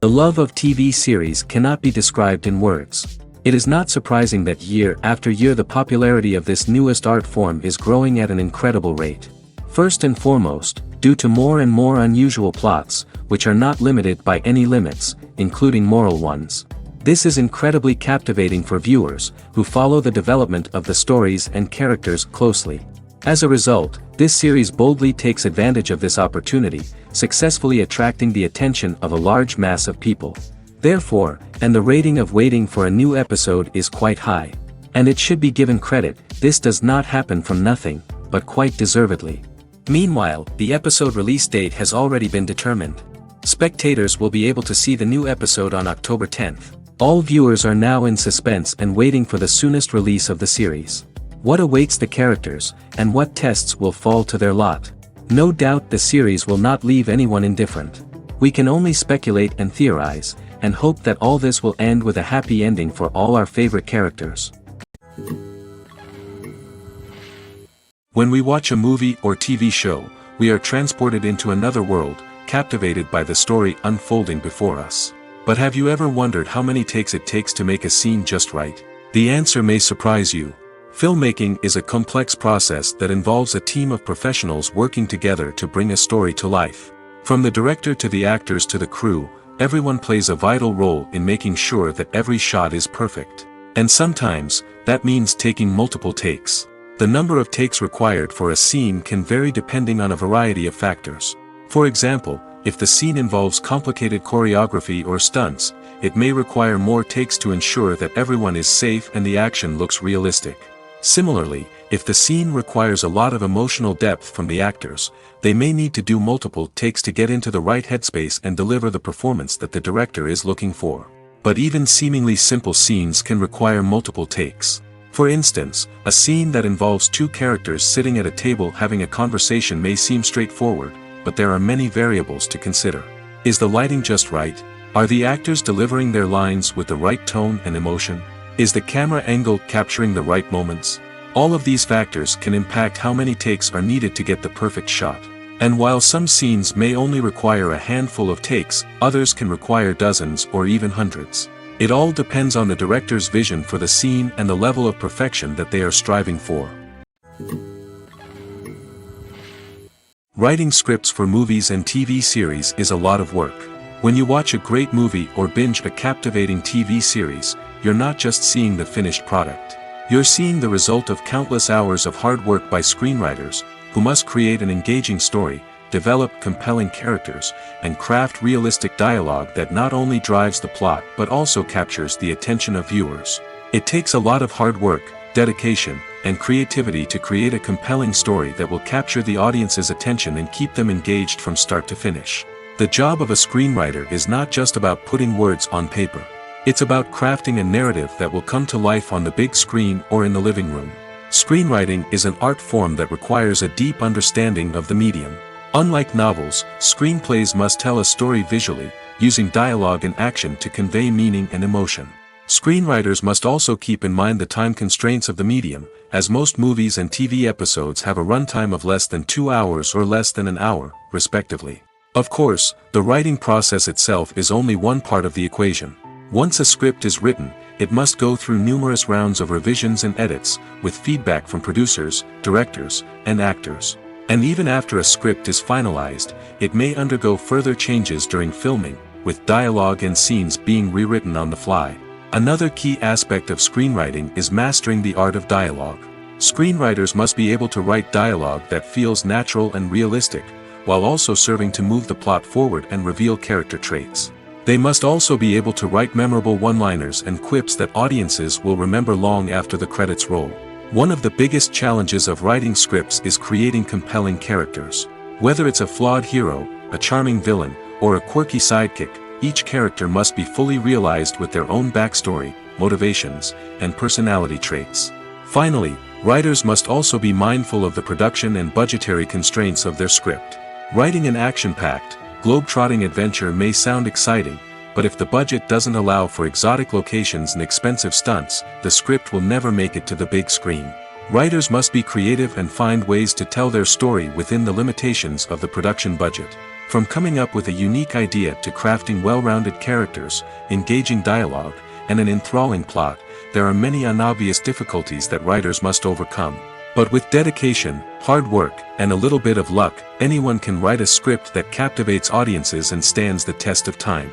The love of TV series cannot be described in words. It is not surprising that year after year the popularity of this newest art form is growing at an incredible rate. First and foremost, due to more and more unusual plots, which are not limited by any limits, including moral ones. This is incredibly captivating for viewers, who follow the development of the stories and characters closely. As a result, this series boldly takes advantage of this opportunity, successfully attracting the attention of a large mass of people. Therefore, and the rating of waiting for a new episode is quite high. And it should be given credit, this does not happen from nothing, but quite deservedly. Meanwhile, the episode release date has already been determined. Spectators will be able to see the new episode on October 10th. All viewers are now in suspense and waiting for the soonest release of the series. What awaits the characters, and what tests will fall to their lot? No doubt the series will not leave anyone indifferent. We can only speculate and theorize, and hope that all this will end with a happy ending for all our favorite characters. When we watch a movie or TV show, we are transported into another world, captivated by the story unfolding before us. But have you ever wondered how many takes it takes to make a scene just right? The answer may surprise you. Filmmaking is a complex process that involves a team of professionals working together to bring a story to life. From the director to the actors to the crew, everyone plays a vital role in making sure that every shot is perfect. And sometimes, that means taking multiple takes. The number of takes required for a scene can vary depending on a variety of factors. For example, if the scene involves complicated choreography or stunts, it may require more takes to ensure that everyone is safe and the action looks realistic. Similarly, if the scene requires a lot of emotional depth from the actors, they may need to do multiple takes to get into the right headspace and deliver the performance that the director is looking for. But even seemingly simple scenes can require multiple takes. For instance, a scene that involves two characters sitting at a table having a conversation may seem straightforward, but there are many variables to consider. Is the lighting just right? Are the actors delivering their lines with the right tone and emotion? Is the camera angle capturing the right moments? All of these factors can impact how many takes are needed to get the perfect shot. And while some scenes may only require a handful of takes, others can require dozens or even hundreds. It all depends on the director's vision for the scene and the level of perfection that they are striving for. Writing scripts for movies and TV series is a lot of work. When you watch a great movie or binge a captivating TV series, you're not just seeing the finished product. You're seeing the result of countless hours of hard work by screenwriters, who must create an engaging story, develop compelling characters, and craft realistic dialogue that not only drives the plot but also captures the attention of viewers. It takes a lot of hard work, dedication, and creativity to create a compelling story that will capture the audience's attention and keep them engaged from start to finish. The job of a screenwriter is not just about putting words on paper. It's about crafting a narrative that will come to life on the big screen or in the living room. Screenwriting is an art form that requires a deep understanding of the medium. Unlike novels, screenplays must tell a story visually, using dialogue and action to convey meaning and emotion. Screenwriters must also keep in mind the time constraints of the medium, as most movies and TV episodes have a runtime of less than 2 hours or less than an hour, respectively. Of course, the writing process itself is only one part of the equation. Once a script is written, it must go through numerous rounds of revisions and edits, with feedback from producers, directors, and actors. And even after a script is finalized, it may undergo further changes during filming, with dialogue and scenes being rewritten on the fly. Another key aspect of screenwriting is mastering the art of dialogue. Screenwriters must be able to write dialogue that feels natural and realistic, while also serving to move the plot forward and reveal character traits. They must also be able to write memorable one-liners and quips that audiences will remember long after the credits roll. One of the biggest challenges of writing scripts is creating compelling characters. Whether it's a flawed hero, a charming villain, or a quirky sidekick, each character must be fully realized with their own backstory, motivations, and personality traits. Finally, writers must also be mindful of the production and budgetary constraints of their script. Writing an action-packed, globe-trotting adventure may sound exciting, but if the budget doesn't allow for exotic locations and expensive stunts, the script will never make it to the big screen. Writers must be creative and find ways to tell their story within the limitations of the production budget. From coming up with a unique idea to crafting well-rounded characters, engaging dialogue, and an enthralling plot, there are many unobvious difficulties that writers must overcome. But with dedication, hard work, and a little bit of luck, anyone can write a script that captivates audiences and stands the test of time.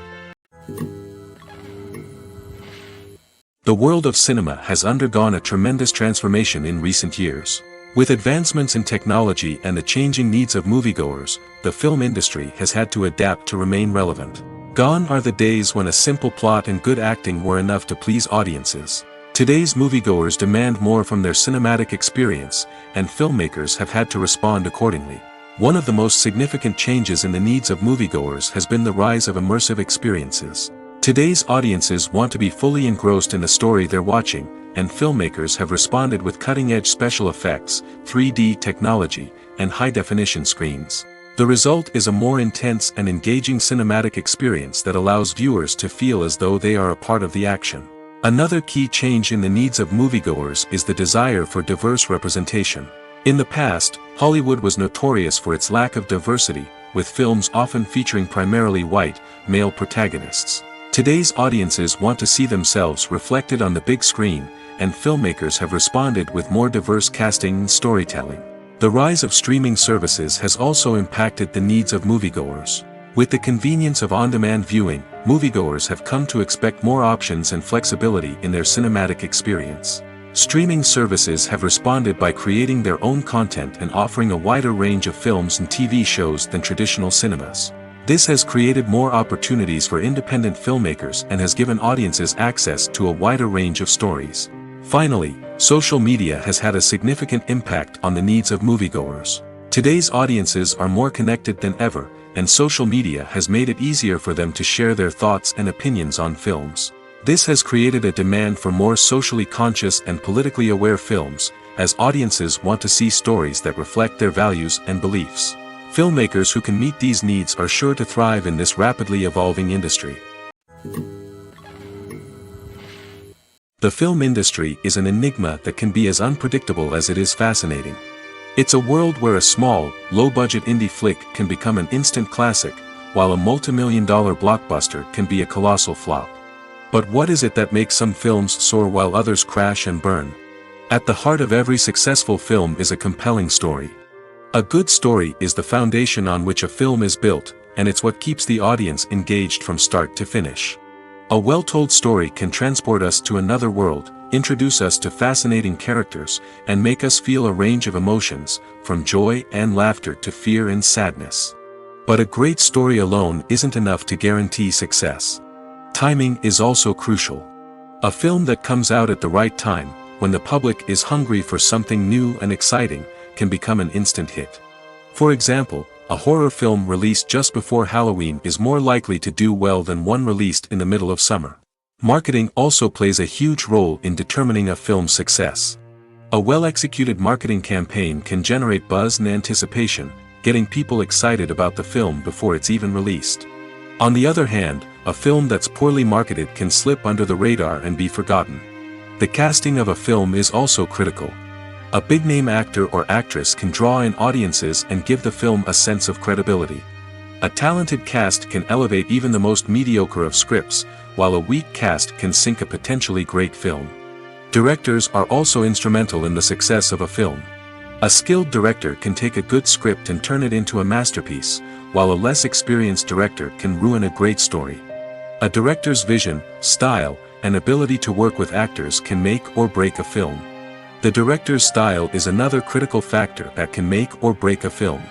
The world of cinema has undergone a tremendous transformation in recent years. With advancements in technology and the changing needs of moviegoers, the film industry has had to adapt to remain relevant. Gone are the days when a simple plot and good acting were enough to please audiences. Today's moviegoers demand more from their cinematic experience, and filmmakers have had to respond accordingly. One of the most significant changes in the needs of moviegoers has been the rise of immersive experiences. Today's audiences want to be fully engrossed in the story they're watching, and filmmakers have responded with cutting-edge special effects, 3D technology, and high-definition screens. The result is a more intense and engaging cinematic experience that allows viewers to feel as though they are a part of the action. Another key change in the needs of moviegoers is the desire for diverse representation. In the past, Hollywood was notorious for its lack of diversity, with films often featuring primarily white, male protagonists. Today's audiences want to see themselves reflected on the big screen, and filmmakers have responded with more diverse casting and storytelling. The rise of streaming services has also impacted the needs of moviegoers. With the convenience of on-demand viewing, moviegoers have come to expect more options and flexibility in their cinematic experience. Streaming services have responded by creating their own content and offering a wider range of films and TV shows than traditional cinemas. This has created more opportunities for independent filmmakers and has given audiences access to a wider range of stories. Finally, social media has had a significant impact on the needs of moviegoers. Today's audiences are more connected than ever, and social media has made it easier for them to share their thoughts and opinions on films. This has created a demand for more socially conscious and politically aware films, as audiences want to see stories that reflect their values and beliefs. Filmmakers who can meet these needs are sure to thrive in this rapidly evolving industry. The film industry is an enigma that can be as unpredictable as it is fascinating. It's a world where a small, low-budget indie flick can become an instant classic, while a multi-million-dollar blockbuster can be a colossal flop. But what is it that makes some films soar while others crash and burn? At the heart of every successful film is a compelling story. A good story is the foundation on which a film is built, and it's what keeps the audience engaged from start to finish. A well-told story can transport us to another world, introduce us to fascinating characters, and make us feel a range of emotions, from joy and laughter to fear and sadness. But a great story alone isn't enough to guarantee success. Timing is also crucial. A film that comes out at the right time, when the public is hungry for something new and exciting, can become an instant hit. For example, a horror film released just before Halloween is more likely to do well than one released in the middle of summer. Marketing also plays a huge role in determining a film's success. A well-executed marketing campaign can generate buzz and anticipation, getting people excited about the film before it's even released. On the other hand, a film that's poorly marketed can slip under the radar and be forgotten. The casting of a film is also critical. A big-name actor or actress can draw in audiences and give the film a sense of credibility. A talented cast can elevate even the most mediocre of scripts, while a weak cast can sink a potentially great film. Directors are also instrumental in the success of a film. A skilled director can take a good script and turn it into a masterpiece, while a less experienced director can ruin a great story. A director's vision, style, and ability to work with actors can make or break a film. The director's style is another critical factor that can make or break a film.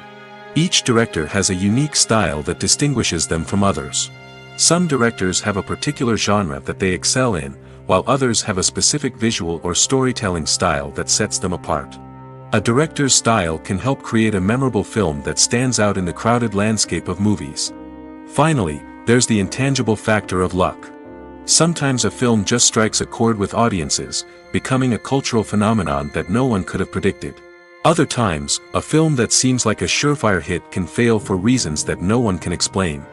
Each director has a unique style that distinguishes them from others. Some directors have a particular genre that they excel in, while others have a specific visual or storytelling style that sets them apart. A director's style can help create a memorable film that stands out in the crowded landscape of movies. Finally, there's the intangible factor of luck. Sometimes a film just strikes a chord with audiences, becoming a cultural phenomenon that no one could have predicted. Other times, a film that seems like a surefire hit can fail for reasons that no one can explain.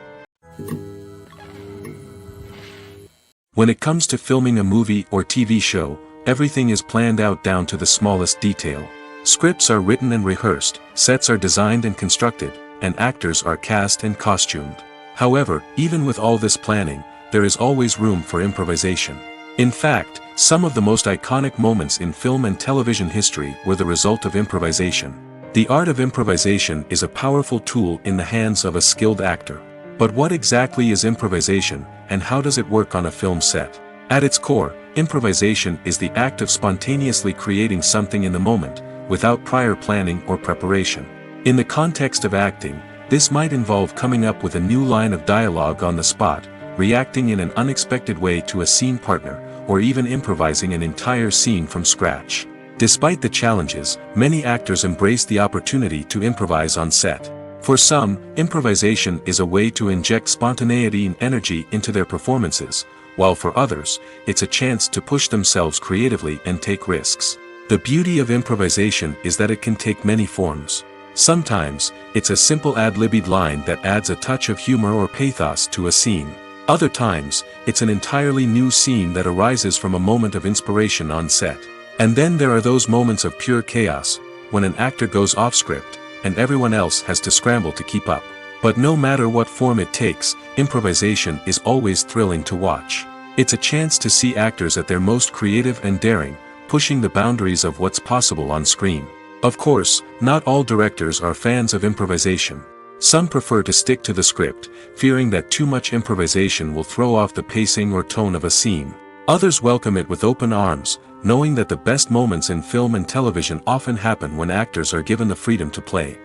When it comes to filming a movie or TV show, everything is planned out down to the smallest detail. Scripts are written and rehearsed, sets are designed and constructed, and actors are cast and costumed. However, even with all this planning, there is always room for improvisation. In fact, some of the most iconic moments in film and television history were the result of improvisation. The art of improvisation is a powerful tool in the hands of a skilled actor. But what exactly is improvisation, and how does it work on a film set? At its core, improvisation is the act of spontaneously creating something in the moment, without prior planning or preparation. In the context of acting, this might involve coming up with a new line of dialogue on the spot, reacting in an unexpected way to a scene partner, or even improvising an entire scene from scratch. Despite the challenges, many actors embrace the opportunity to improvise on set. For some, improvisation is a way to inject spontaneity and energy into their performances, while for others, it's a chance to push themselves creatively and take risks. The beauty of improvisation is that it can take many forms. Sometimes, it's a simple ad-libbed line that adds a touch of humor or pathos to a scene. Other times, it's an entirely new scene that arises from a moment of inspiration on set. And then there are those moments of pure chaos, when an actor goes off script, and everyone else has to scramble to keep up. But no matter what form it takes, improvisation is always thrilling to watch. It's a chance to see actors at their most creative and daring, pushing the boundaries of what's possible on screen. Of course, not all directors are fans of improvisation. Some prefer to stick to the script, fearing that too much improvisation will throw off the pacing or tone of a scene. Others welcome it with open arms, knowing that the best moments in film and television often happen when actors are given the freedom to play.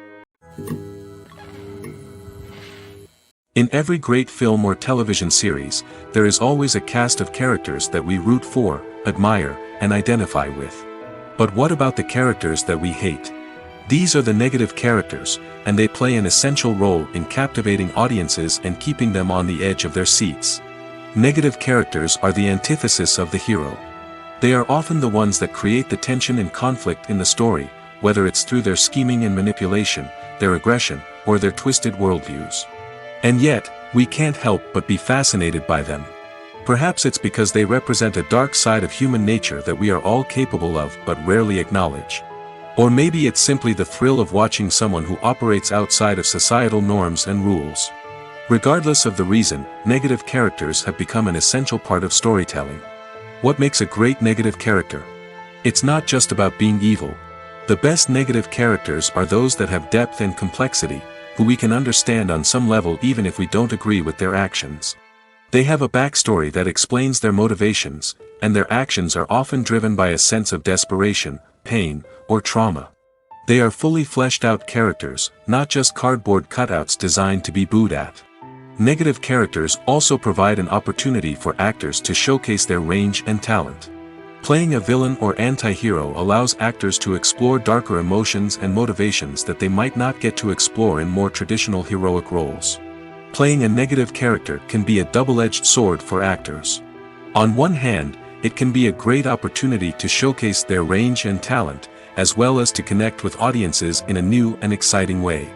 In every great film or television series, there is always a cast of characters that we root for, admire, and identify with. But what about the characters that we hate? These are the negative characters, and they play an essential role in captivating audiences and keeping them on the edge of their seats. Negative characters are the antithesis of the hero. They are often the ones that create the tension and conflict in the story, whether it's through their scheming and manipulation, their aggression, or their twisted worldviews. And yet, we can't help but be fascinated by them. Perhaps it's because they represent a dark side of human nature that we are all capable of but rarely acknowledge. Or maybe it's simply the thrill of watching someone who operates outside of societal norms and rules. Regardless of the reason, negative characters have become an essential part of storytelling. What makes a great negative character? It's not just about being evil. The best negative characters are those that have depth and complexity, who we can understand on some level even if we don't agree with their actions. They have a backstory that explains their motivations, and their actions are often driven by a sense of desperation, pain, or trauma. They are fully fleshed out characters, not just cardboard cutouts designed to be booed at. Negative characters also provide an opportunity for actors to showcase their range and talent. Playing a villain or anti-hero allows actors to explore darker emotions and motivations that they might not get to explore in more traditional heroic roles. Playing a negative character can be a double-edged sword for actors. On one hand, it can be a great opportunity to showcase their range and talent, as well as to connect with audiences in a new and exciting way.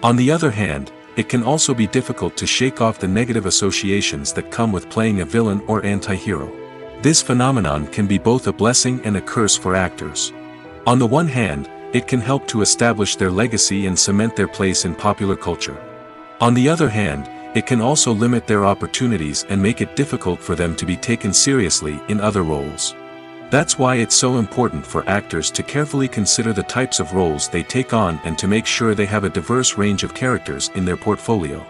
On the other hand, it can also be difficult to shake off the negative associations that come with playing a villain or anti-hero. This phenomenon can be both a blessing and a curse for actors. On the one hand, it can help to establish their legacy and cement their place in popular culture. On the other hand, it can also limit their opportunities and make it difficult for them to be taken seriously in other roles. That's why it's so important for actors to carefully consider the types of roles they take on and to make sure they have a diverse range of characters in their portfolio.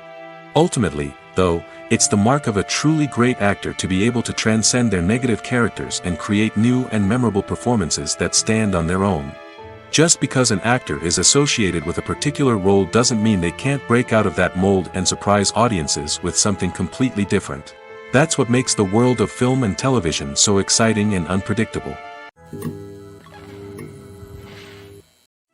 Ultimately, though, it's the mark of a truly great actor to be able to transcend their negative characters and create new and memorable performances that stand on their own. Just because an actor is associated with a particular role doesn't mean they can't break out of that mold and surprise audiences with something completely different. That's what makes the world of film and television so exciting and unpredictable.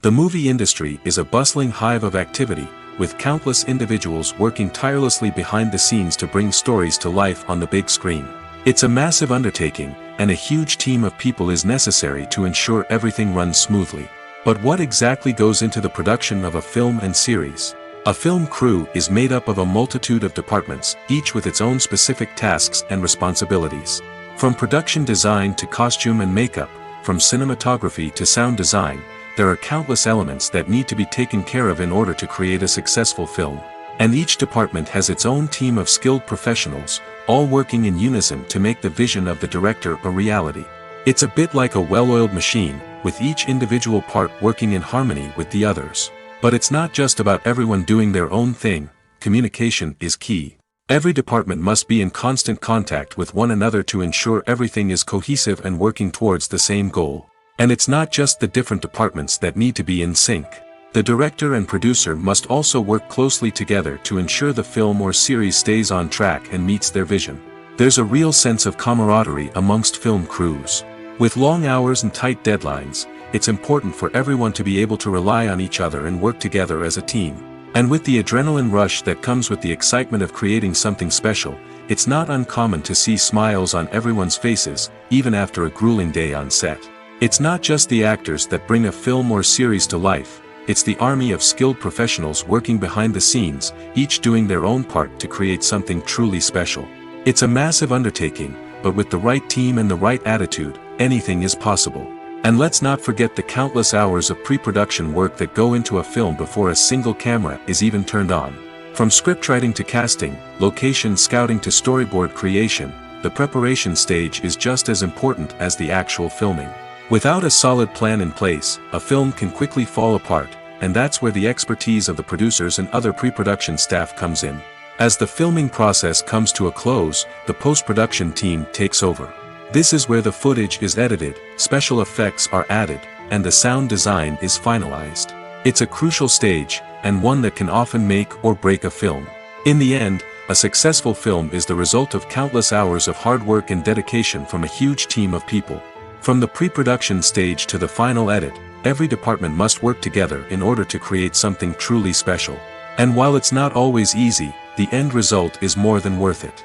The movie industry is a bustling hive of activity, with countless individuals working tirelessly behind the scenes to bring stories to life on the big screen. It's a massive undertaking, and a huge team of people is necessary to ensure everything runs smoothly. But what exactly goes into the production of a film and series? A film crew is made up of a multitude of departments, each with its own specific tasks and responsibilities. From production design to costume and makeup, from cinematography to sound design, there are countless elements that need to be taken care of in order to create a successful film. And each department has its own team of skilled professionals, all working in unison to make the vision of the director a reality. It's a bit like a well-oiled machine, with each individual part working in harmony with the others. But it's not just about everyone doing their own thing. Communication is key. Every department must be in constant contact with one another to ensure everything is cohesive and working towards the same goal. And it's not just the different departments that need to be in sync. The director and producer must also work closely together to ensure the film or series stays on track and meets their vision. There's a real sense of camaraderie amongst film crews. With long hours and tight deadlines, it's important for everyone to be able to rely on each other and work together as a team. And with the adrenaline rush that comes with the excitement of creating something special, it's not uncommon to see smiles on everyone's faces, even after a grueling day on set. It's not just the actors that bring a film or series to life, it's the army of skilled professionals working behind the scenes, each doing their own part to create something truly special. It's a massive undertaking, but with the right team and the right attitude, anything is possible. And let's not forget the countless hours of pre-production work that go into a film before a single camera is even turned on. From scriptwriting to casting, location scouting to storyboard creation, the preparation stage is just as important as the actual filming. Without a solid plan in place, a film can quickly fall apart, and that's where the expertise of the producers and other pre-production staff comes in. As the filming process comes to a close, the post-production team takes over. This is where the footage is edited, special effects are added, and the sound design is finalized. It's a crucial stage, and one that can often make or break a film. In the end, a successful film is the result of countless hours of hard work and dedication from a huge team of people. From the pre-production stage to the final edit, every department must work together in order to create something truly special. And while it's not always easy, the end result is more than worth it.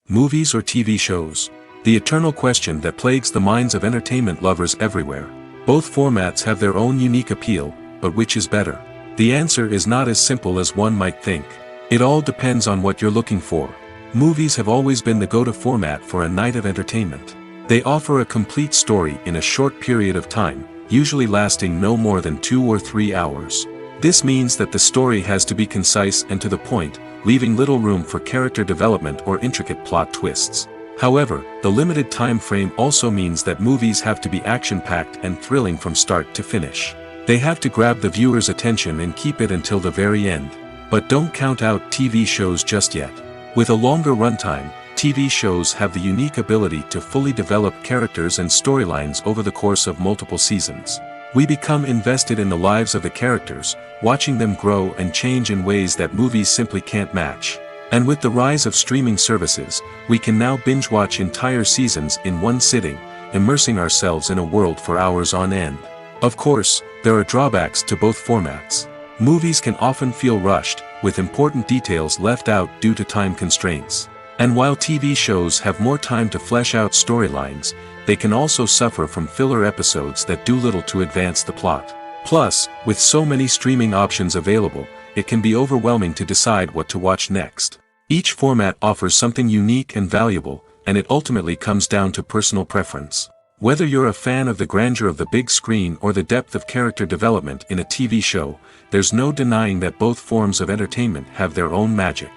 Movies or TV shows? The eternal question that plagues the minds of entertainment lovers everywhere. Both formats have their own unique appeal, but which is better? The answer is not as simple as one might think. It all depends on what you're looking for. Movies have always been the go-to format for a night of entertainment. They offer a complete story in a short period of time, usually lasting no more than 2 or 3 hours. This means that the story has to be concise and to the point, leaving little room for character development or intricate plot twists. However, the limited time frame also means that movies have to be action-packed and thrilling from start to finish. They have to grab the viewer's attention and keep it until the very end. But don't count out TV shows just yet. With a longer runtime, TV shows have the unique ability to fully develop characters and storylines over the course of multiple seasons. We become invested in the lives of the characters, watching them grow and change in ways that movies simply can't match. And with the rise of streaming services, we can now binge-watch entire seasons in one sitting, immersing ourselves in a world for hours on end. Of course, there are drawbacks to both formats. Movies can often feel rushed, with important details left out due to time constraints. And while TV shows have more time to flesh out storylines, they can also suffer from filler episodes that do little to advance the plot. Plus, with so many streaming options available, it can be overwhelming to decide what to watch next. Each format offers something unique and valuable, and it ultimately comes down to personal preference. Whether you're a fan of the grandeur of the big screen or the depth of character development in a TV show, there's no denying that both forms of entertainment have their own magic.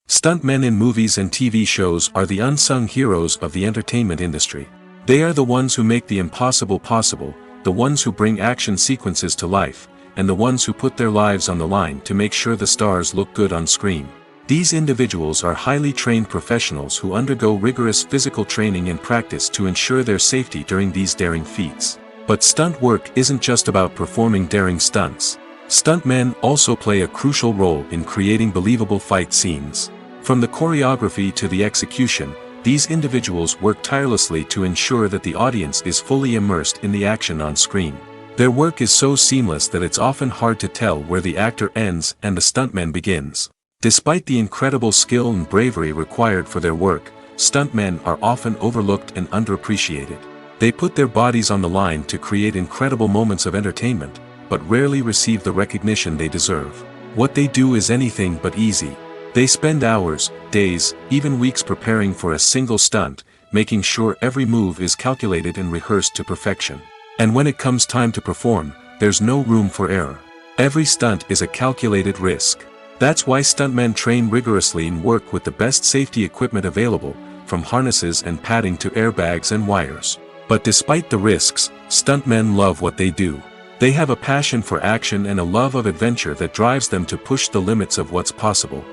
Stuntmen in movies and TV shows are the unsung heroes of the entertainment industry. They are the ones who make the impossible possible, the ones who bring action sequences to life, and the ones who put their lives on the line to make sure the stars look good on screen. These individuals are highly trained professionals who undergo rigorous physical training and practice to ensure their safety during these daring feats. But stunt work isn't just about performing daring stunts. Stuntmen also play a crucial role in creating believable fight scenes. From the choreography to the execution, these individuals work tirelessly to ensure that the audience is fully immersed in the action on screen. Their work is so seamless that it's often hard to tell where the actor ends and the stuntman begins. Despite the incredible skill and bravery required for their work, stuntmen are often overlooked and underappreciated. They put their bodies on the line to create incredible moments of entertainment, but rarely receive the recognition they deserve. What they do is anything but easy. They spend hours, days, even weeks preparing for a single stunt, making sure every move is calculated and rehearsed to perfection. And when it comes time to perform, there's no room for error. Every stunt is a calculated risk. That's why stuntmen train rigorously and work with the best safety equipment available, from harnesses and padding to airbags and wires. But despite the risks, stuntmen love what they do. They have a passion for action and a love of adventure that drives them to push the limits of what's possible.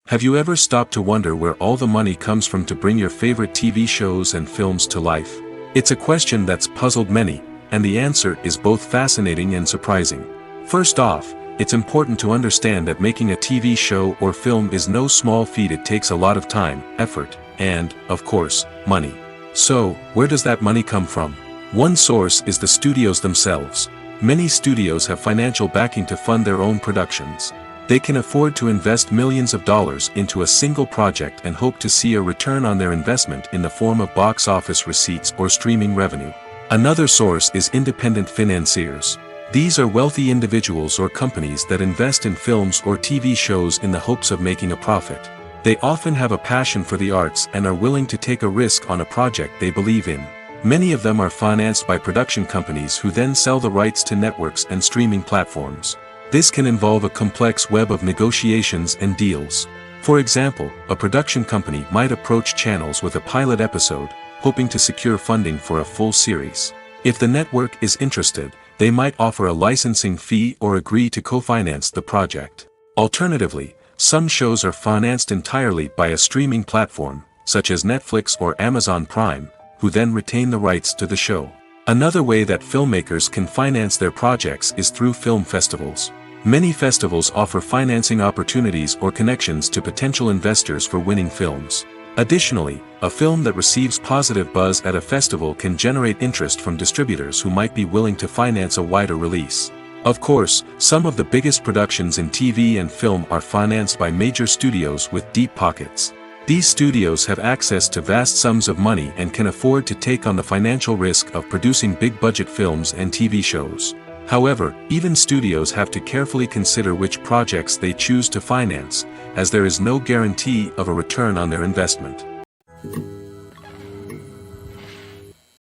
Have you ever stopped to wonder where all the money comes from to bring your favorite TV shows and films to life? It's a question that's puzzled many, and the answer is both fascinating and surprising. First off, it's important to understand that making a TV show or film is no small feat. It takes a lot of time, effort, and, of course, money. So, where does that money come from? One source is the studios themselves. Many studios have financial backing to fund their own productions. They can afford to invest millions of dollars into a single project and hope to see a return on their investment in the form of box office receipts or streaming revenue. Another source is independent financiers. These are wealthy individuals or companies that invest in films or TV shows in the hopes of making a profit. They often have a passion for the arts and are willing to take a risk on a project they believe in. Many of them are financed by production companies who then sell the rights to networks and streaming platforms. This can involve a complex web of negotiations and deals. For example, a production company might approach channels with a pilot episode, hoping to secure funding for a full series. If the network is interested, they might offer a licensing fee or agree to co-finance the project. Alternatively, some shows are financed entirely by a streaming platform, such as Netflix or Amazon Prime, who then retain the rights to the show. Another way that filmmakers can finance their projects is through film festivals. Many festivals offer financing opportunities or connections to potential investors for winning films. Additionally, a film that receives positive buzz at a festival can generate interest from distributors who might be willing to finance a wider release. Of course, some of the biggest productions in TV and film are financed by major studios with deep pockets. These studios have access to vast sums of money and can afford to take on the financial risk of producing big-budget films and TV shows. However, even studios have to carefully consider which projects they choose to finance, as there is no guarantee of a return on their investment.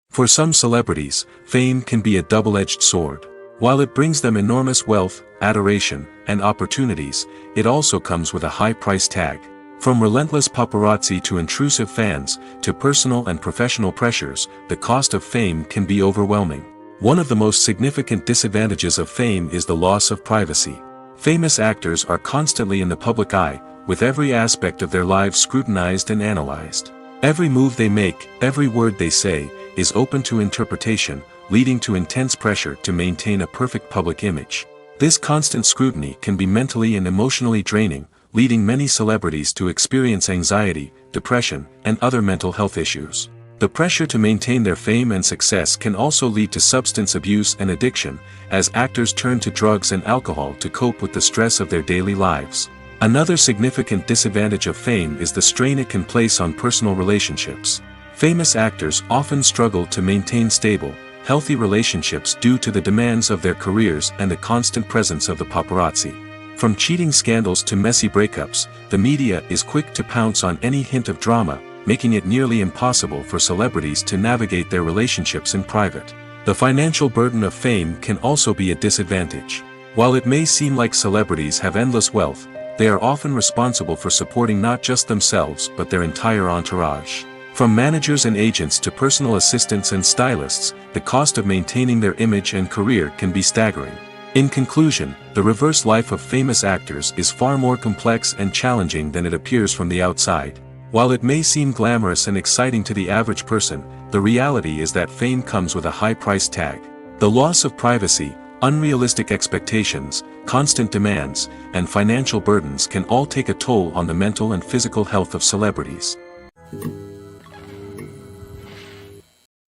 For some celebrities, fame can be a double-edged sword. While it brings them enormous wealth, adoration, and opportunities, it also comes with a high price tag. From relentless paparazzi to intrusive fans, to personal and professional pressures, the cost of fame can be overwhelming. One of the most significant disadvantages of fame is the loss of privacy. Famous actors are constantly in the public eye, with every aspect of their lives scrutinized and analyzed. Every move they make, every word they say, is open to interpretation, leading to intense pressure to maintain a perfect public image. This constant scrutiny can be mentally and emotionally draining, leading many celebrities to experience anxiety, depression, and other mental health issues. The pressure to maintain their fame and success can also lead to substance abuse and addiction, as actors turn to drugs and alcohol to cope with the stress of their daily lives. Another significant disadvantage of fame is the strain it can place on personal relationships. Famous actors often struggle to maintain stable, healthy relationships due to the demands of their careers and the constant presence of the paparazzi. From cheating scandals to messy breakups, the media is quick to pounce on any hint of drama, making it nearly impossible for celebrities to navigate their relationships in private. The financial burden of fame can also be a disadvantage. While it may seem like celebrities have endless wealth, they are often responsible for supporting not just themselves but their entire entourage. From managers and agents to personal assistants and stylists, the cost of maintaining their image and career can be staggering. In conclusion, the reverse life of famous actors is far more complex and challenging than it appears from the outside. While it may seem glamorous and exciting to the average person, the reality is that fame comes with a high price tag. The loss of privacy, unrealistic expectations, constant demands, and financial burdens can all take a toll on the mental and physical health of celebrities.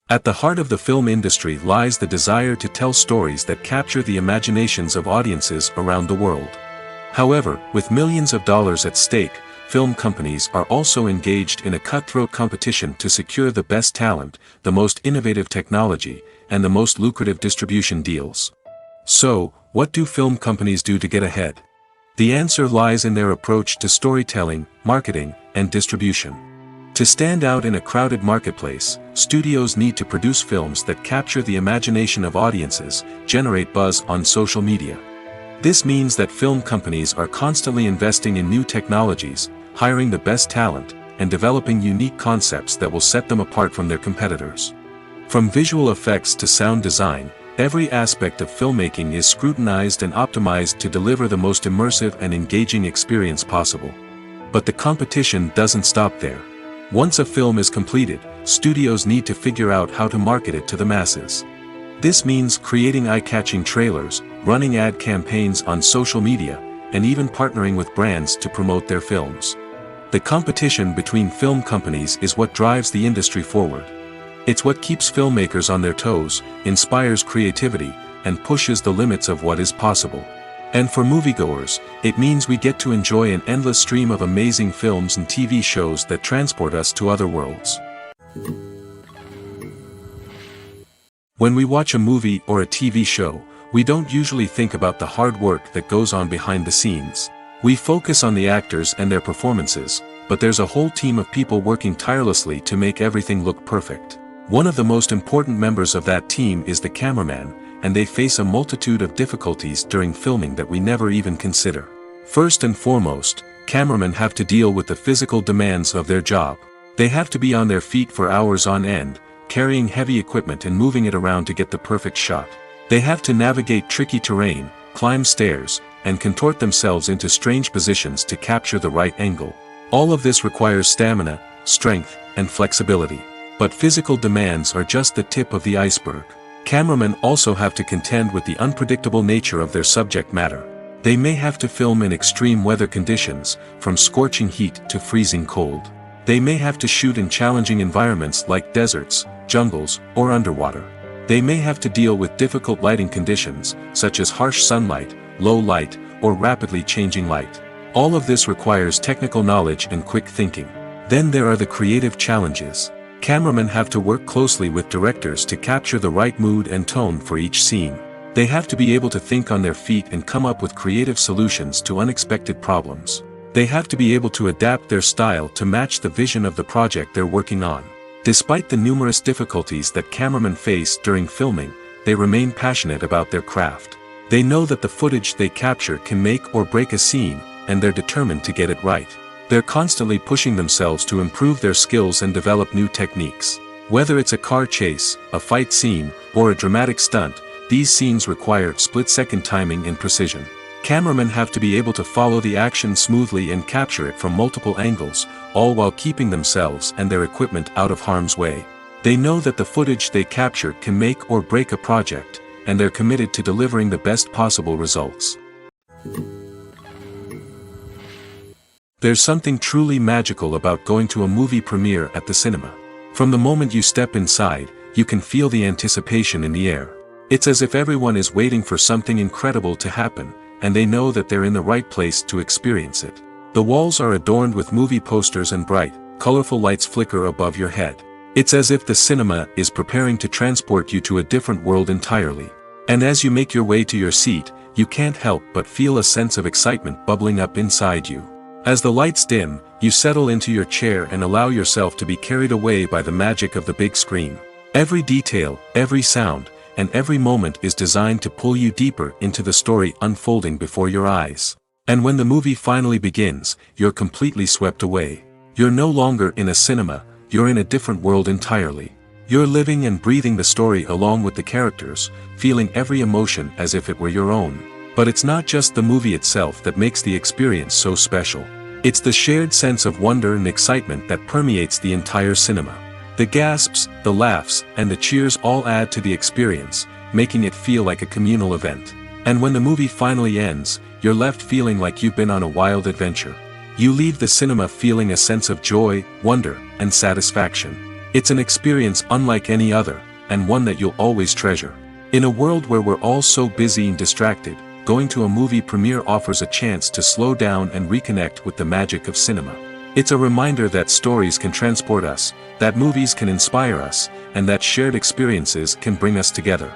At the heart of the film industry lies the desire to tell stories that capture the imaginations of audiences around the world. However, with millions of dollars at stake, film companies are also engaged in a cutthroat competition to secure the best talent, the most innovative technology, and the most lucrative distribution deals. So, what do film companies do to get ahead? The answer lies in their approach to storytelling, marketing, and distribution. To stand out in a crowded marketplace, studios need to produce films that capture the imagination of audiences, generate buzz on social media. This means that film companies are constantly investing in new technologies, hiring the best talent, and developing unique concepts that will set them apart from their competitors. From visual effects to sound design, every aspect of filmmaking is scrutinized and optimized to deliver the most immersive and engaging experience possible. But the competition doesn't stop there. Once a film is completed, studios need to figure out how to market it to the masses. This means creating eye-catching trailers, running ad campaigns on social media, and even partnering with brands to promote their films. The competition between film companies is what drives the industry forward. It's what keeps filmmakers on their toes, inspires creativity, and pushes the limits of what is possible. And for moviegoers, it means we get to enjoy an endless stream of amazing films and TV shows that transport us to other worlds. When we watch a movie or a TV show, we don't usually think about the hard work that goes on behind the scenes. We focus on the actors and their performances, but there's a whole team of people working tirelessly to make everything look perfect. One of the most important members of that team is the cameraman, and they face a multitude of difficulties during filming that we never even consider. First and foremost, cameramen have to deal with the physical demands of their job. They have to be on their feet for hours on end, carrying heavy equipment and moving it around to get the perfect shot. They have to navigate tricky terrain, climb stairs, and contort themselves into strange positions to capture the right angle. All of this requires stamina, strength, and flexibility. But physical demands are just the tip of the iceberg. Cameramen also have to contend with the unpredictable nature of their subject matter. They may have to film in extreme weather conditions, from scorching heat to freezing cold. They may have to shoot in challenging environments like deserts, jungles, or underwater. They may have to deal with difficult lighting conditions, such as harsh sunlight, low light, or rapidly changing light. All of this requires technical knowledge and quick thinking. Then there are the creative challenges. Cameramen have to work closely with directors to capture the right mood and tone for each scene. They have to be able to think on their feet and come up with creative solutions to unexpected problems. They have to be able to adapt their style to match the vision of the project they're working on. Despite the numerous difficulties that cameramen face during filming, they remain passionate about their craft. They know that the footage they capture can make or break a scene, and they're determined to get it right. They're constantly pushing themselves to improve their skills and develop new techniques. Whether it's a car chase, a fight scene, or a dramatic stunt, these scenes require split-second timing and precision. Cameramen have to be able to follow the action smoothly and capture it from multiple angles, all while keeping themselves and their equipment out of harm's way. They know that the footage they capture can make or break a project, and they're committed to delivering the best possible results. There's something truly magical about going to a movie premiere at the cinema. From the moment you step inside, you can feel the anticipation in the air. It's as if everyone is waiting for something incredible to happen, and they know that they're in the right place to experience it. The walls are adorned with movie posters and bright, colorful lights flicker above your head. It's as if the cinema is preparing to transport you to a different world entirely. And as you make your way to your seat, you can't help but feel a sense of excitement bubbling up inside you. As the lights dim, you settle into your chair and allow yourself to be carried away by the magic of the big screen. Every detail, every sound, and every moment is designed to pull you deeper into the story unfolding before your eyes. And when the movie finally begins, you're completely swept away. You're no longer in a cinema, you're in a different world entirely. You're living and breathing the story along with the characters, feeling every emotion as if it were your own. But it's not just the movie itself that makes the experience so special. It's the shared sense of wonder and excitement that permeates the entire cinema. The gasps, the laughs, and the cheers all add to the experience, making it feel like a communal event. And when the movie finally ends, you're left feeling like you've been on a wild adventure. You leave the cinema feeling a sense of joy, wonder, and satisfaction. It's an experience unlike any other, and one that you'll always treasure. In a world where we're all so busy and distracted, going to a movie premiere offers a chance to slow down and reconnect with the magic of cinema. It's a reminder that stories can transport us, that movies can inspire us, and that shared experiences can bring us together.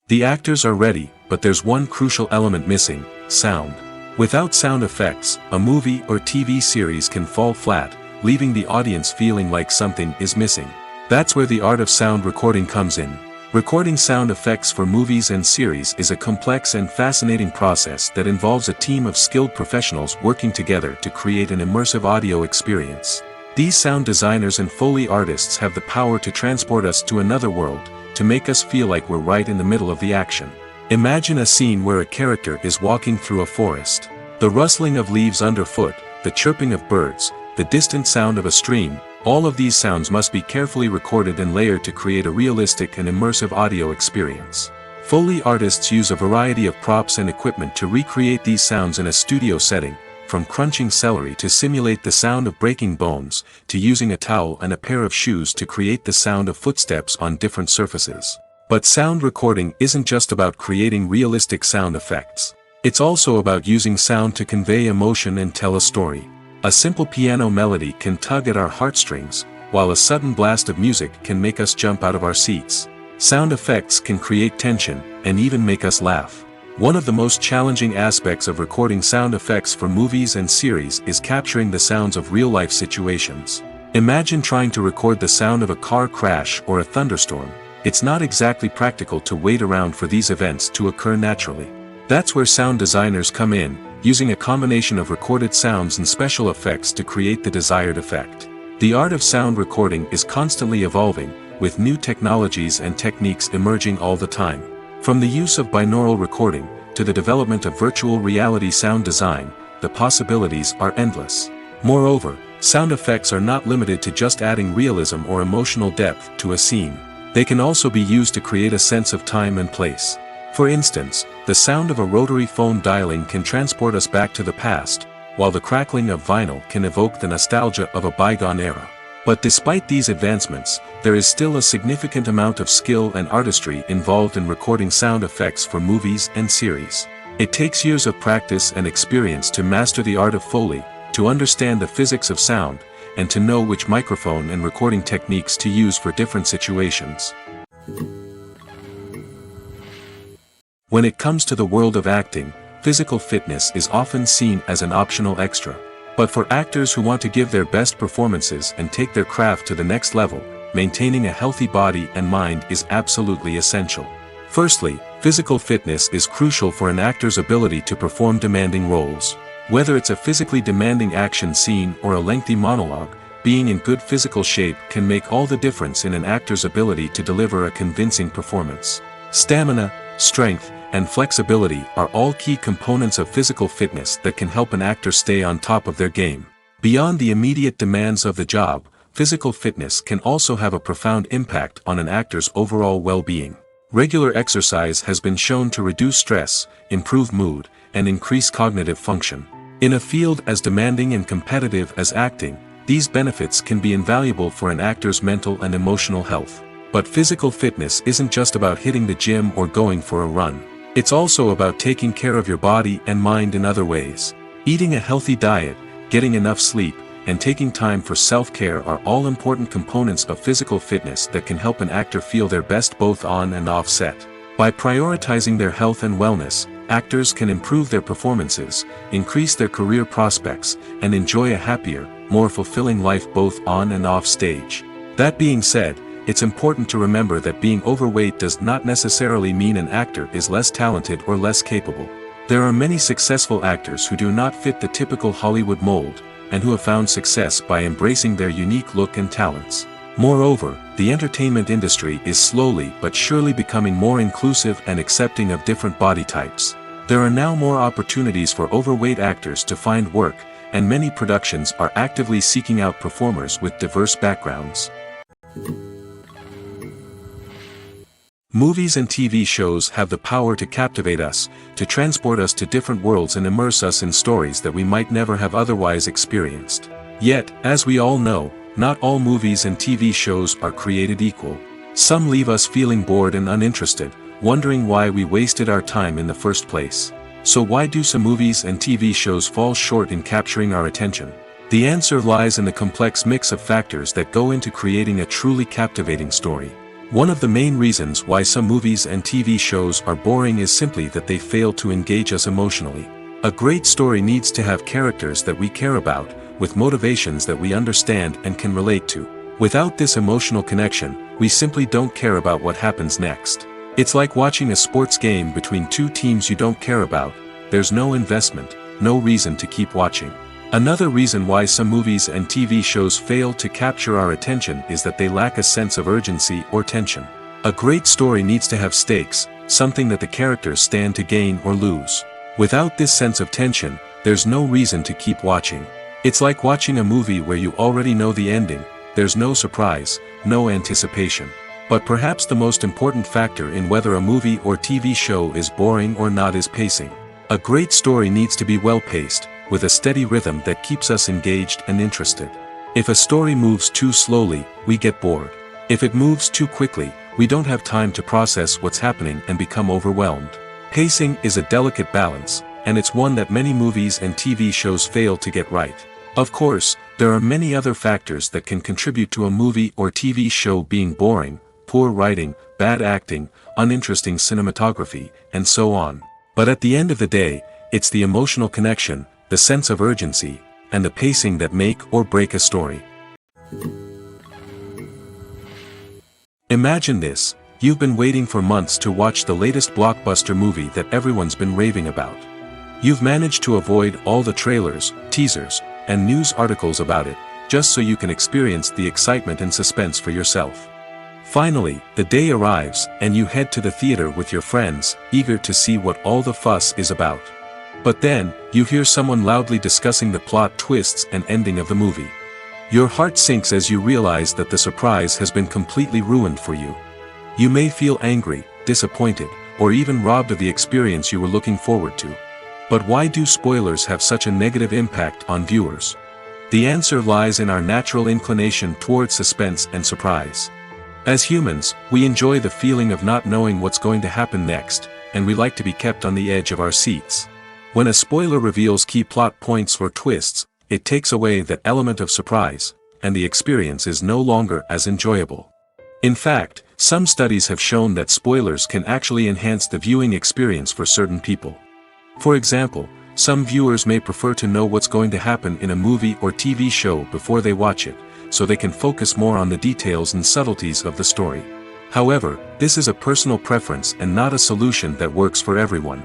The actors are ready, but there's one crucial element missing: sound. Without sound effects, a movie or TV series can fall flat, leaving the audience feeling like something is missing. That's where the art of sound recording comes in. Recording sound effects for movies and series is a complex and fascinating process that involves a team of skilled professionals working together to create an immersive audio experience. These sound designers and Foley artists have the power to transport us to another world, to make us feel like we're right in the middle of the action. Imagine a scene where a character is walking through a forest. The rustling of leaves underfoot, the chirping of birds, the distant sound of a stream, all of these sounds must be carefully recorded and layered to create a realistic and immersive audio experience. Foley artists use a variety of props and equipment to recreate these sounds in a studio setting, from crunching celery to simulate the sound of breaking bones, to using a towel and a pair of shoes to create the sound of footsteps on different surfaces. But sound recording isn't just about creating realistic sound effects. It's also about using sound to convey emotion and tell a story. A simple piano melody can tug at our heartstrings, while a sudden blast of music can make us jump out of our seats. Sound effects can create tension, and even make us laugh. One of the most challenging aspects of recording sound effects for movies and series is capturing the sounds of real-life situations. Imagine trying to record the sound of a car crash or a thunderstorm. It's not exactly practical to wait around for these events to occur naturally. That's where sound designers come in, using a combination of recorded sounds and special effects to create the desired effect. The art of sound recording is constantly evolving, with new technologies and techniques emerging all the time. From the use of binaural recording, to the development of virtual reality sound design, the possibilities are endless. Moreover, sound effects are not limited to just adding realism or emotional depth to a scene. They can also be used to create a sense of time and place. For instance, the sound of a rotary phone dialing can transport us back to the past, while the crackling of vinyl can evoke the nostalgia of a bygone era. But despite these advancements, there is still a significant amount of skill and artistry involved in recording sound effects for movies and series. It takes years of practice and experience to master the art of Foley, to understand the physics of sound, and to know which microphone and recording techniques to use for different situations. When it comes to the world of acting, physical fitness is often seen as an optional extra. But for actors who want to give their best performances and take their craft to the next level, maintaining a healthy body and mind is absolutely essential. Firstly, physical fitness is crucial for an actor's ability to perform demanding roles. Whether it's a physically demanding action scene or a lengthy monologue, being in good physical shape can make all the difference in an actor's ability to deliver a convincing performance. Stamina, strength, and flexibility are all key components of physical fitness that can help an actor stay on top of their game. Beyond the immediate demands of the job, physical fitness can also have a profound impact on an actor's overall well-being. Regular exercise has been shown to reduce stress, improve mood, and increase cognitive function. In a field as demanding and competitive as acting, these benefits can be invaluable for an actor's mental and emotional health. But physical fitness isn't just about hitting the gym or going for a run. It's also about taking care of your body and mind in other ways. Eating a healthy diet, getting enough sleep, and taking time for self-care are all important components of physical fitness that can help an actor feel their best both on and off set. By prioritizing their health and wellness, actors can improve their performances, increase their career prospects, and enjoy a happier, more fulfilling life both on and off stage. That being said, it's important to remember that being overweight does not necessarily mean an actor is less talented or less capable. There are many successful actors who do not fit the typical Hollywood mold, and who have found success by embracing their unique look and talents. Moreover, the entertainment industry is slowly but surely becoming more inclusive and accepting of different body types. There are now more opportunities for overweight actors to find work, and many productions are actively seeking out performers with diverse backgrounds. Movies and TV shows have the power to captivate us, to transport us to different worlds and immerse us in stories that we might never have otherwise experienced. Yet, as we all know, not all movies and TV shows are created equal. Some leave us feeling bored and uninterested, wondering why we wasted our time in the first place. So why do some movies and TV shows fall short in capturing our attention? The answer lies in the complex mix of factors that go into creating a truly captivating story. One of the main reasons why some movies and TV shows are boring is simply that they fail to engage us emotionally. A great story needs to have characters that we care about, with motivations that we understand and can relate to. Without this emotional connection, we simply don't care about what happens next. It's like watching a sports game between two teams you don't care about. There's no investment, no reason to keep watching. Another reason why some movies and TV shows fail to capture our attention is that they lack a sense of urgency or tension. A great story needs to have stakes, something that the characters stand to gain or lose. Without this sense of tension, there's no reason to keep watching. It's like watching a movie where you already know the ending. There's no surprise, no anticipation. But perhaps the most important factor in whether a movie or TV show is boring or not is pacing. A great story needs to be well-paced, with a steady rhythm that keeps us engaged and interested. If a story moves too slowly, we get bored. If it moves too quickly, we don't have time to process what's happening and become overwhelmed. Pacing is a delicate balance, and it's one that many movies and TV shows fail to get right. Of course, there are many other factors that can contribute to a movie or TV show being boring: poor writing, bad acting, uninteresting cinematography, and so on. But at the end of the day, it's the emotional connection, the sense of urgency, and the pacing that make or break a story. Imagine this: you've been waiting for months to watch the latest blockbuster movie that everyone's been raving about. You've managed to avoid all the trailers, teasers, and news articles about it, just so you can experience the excitement and suspense for yourself. Finally, the day arrives, and you head to the theater with your friends, eager to see what all the fuss is about. But then, you hear someone loudly discussing the plot twists and ending of the movie. Your heart sinks as you realize that the surprise has been completely ruined for you. You may feel angry, disappointed, or even robbed of the experience you were looking forward to. But why do spoilers have such a negative impact on viewers? The answer lies in our natural inclination toward suspense and surprise. As humans, we enjoy the feeling of not knowing what's going to happen next, and we like to be kept on the edge of our seats. When a spoiler reveals key plot points or twists, it takes away that element of surprise, and the experience is no longer as enjoyable. In fact, some studies have shown that spoilers can actually enhance the viewing experience for certain people. For example, some viewers may prefer to know what's going to happen in a movie or TV show before they watch it, so they can focus more on the details and subtleties of the story. However, this is a personal preference and not a solution that works for everyone.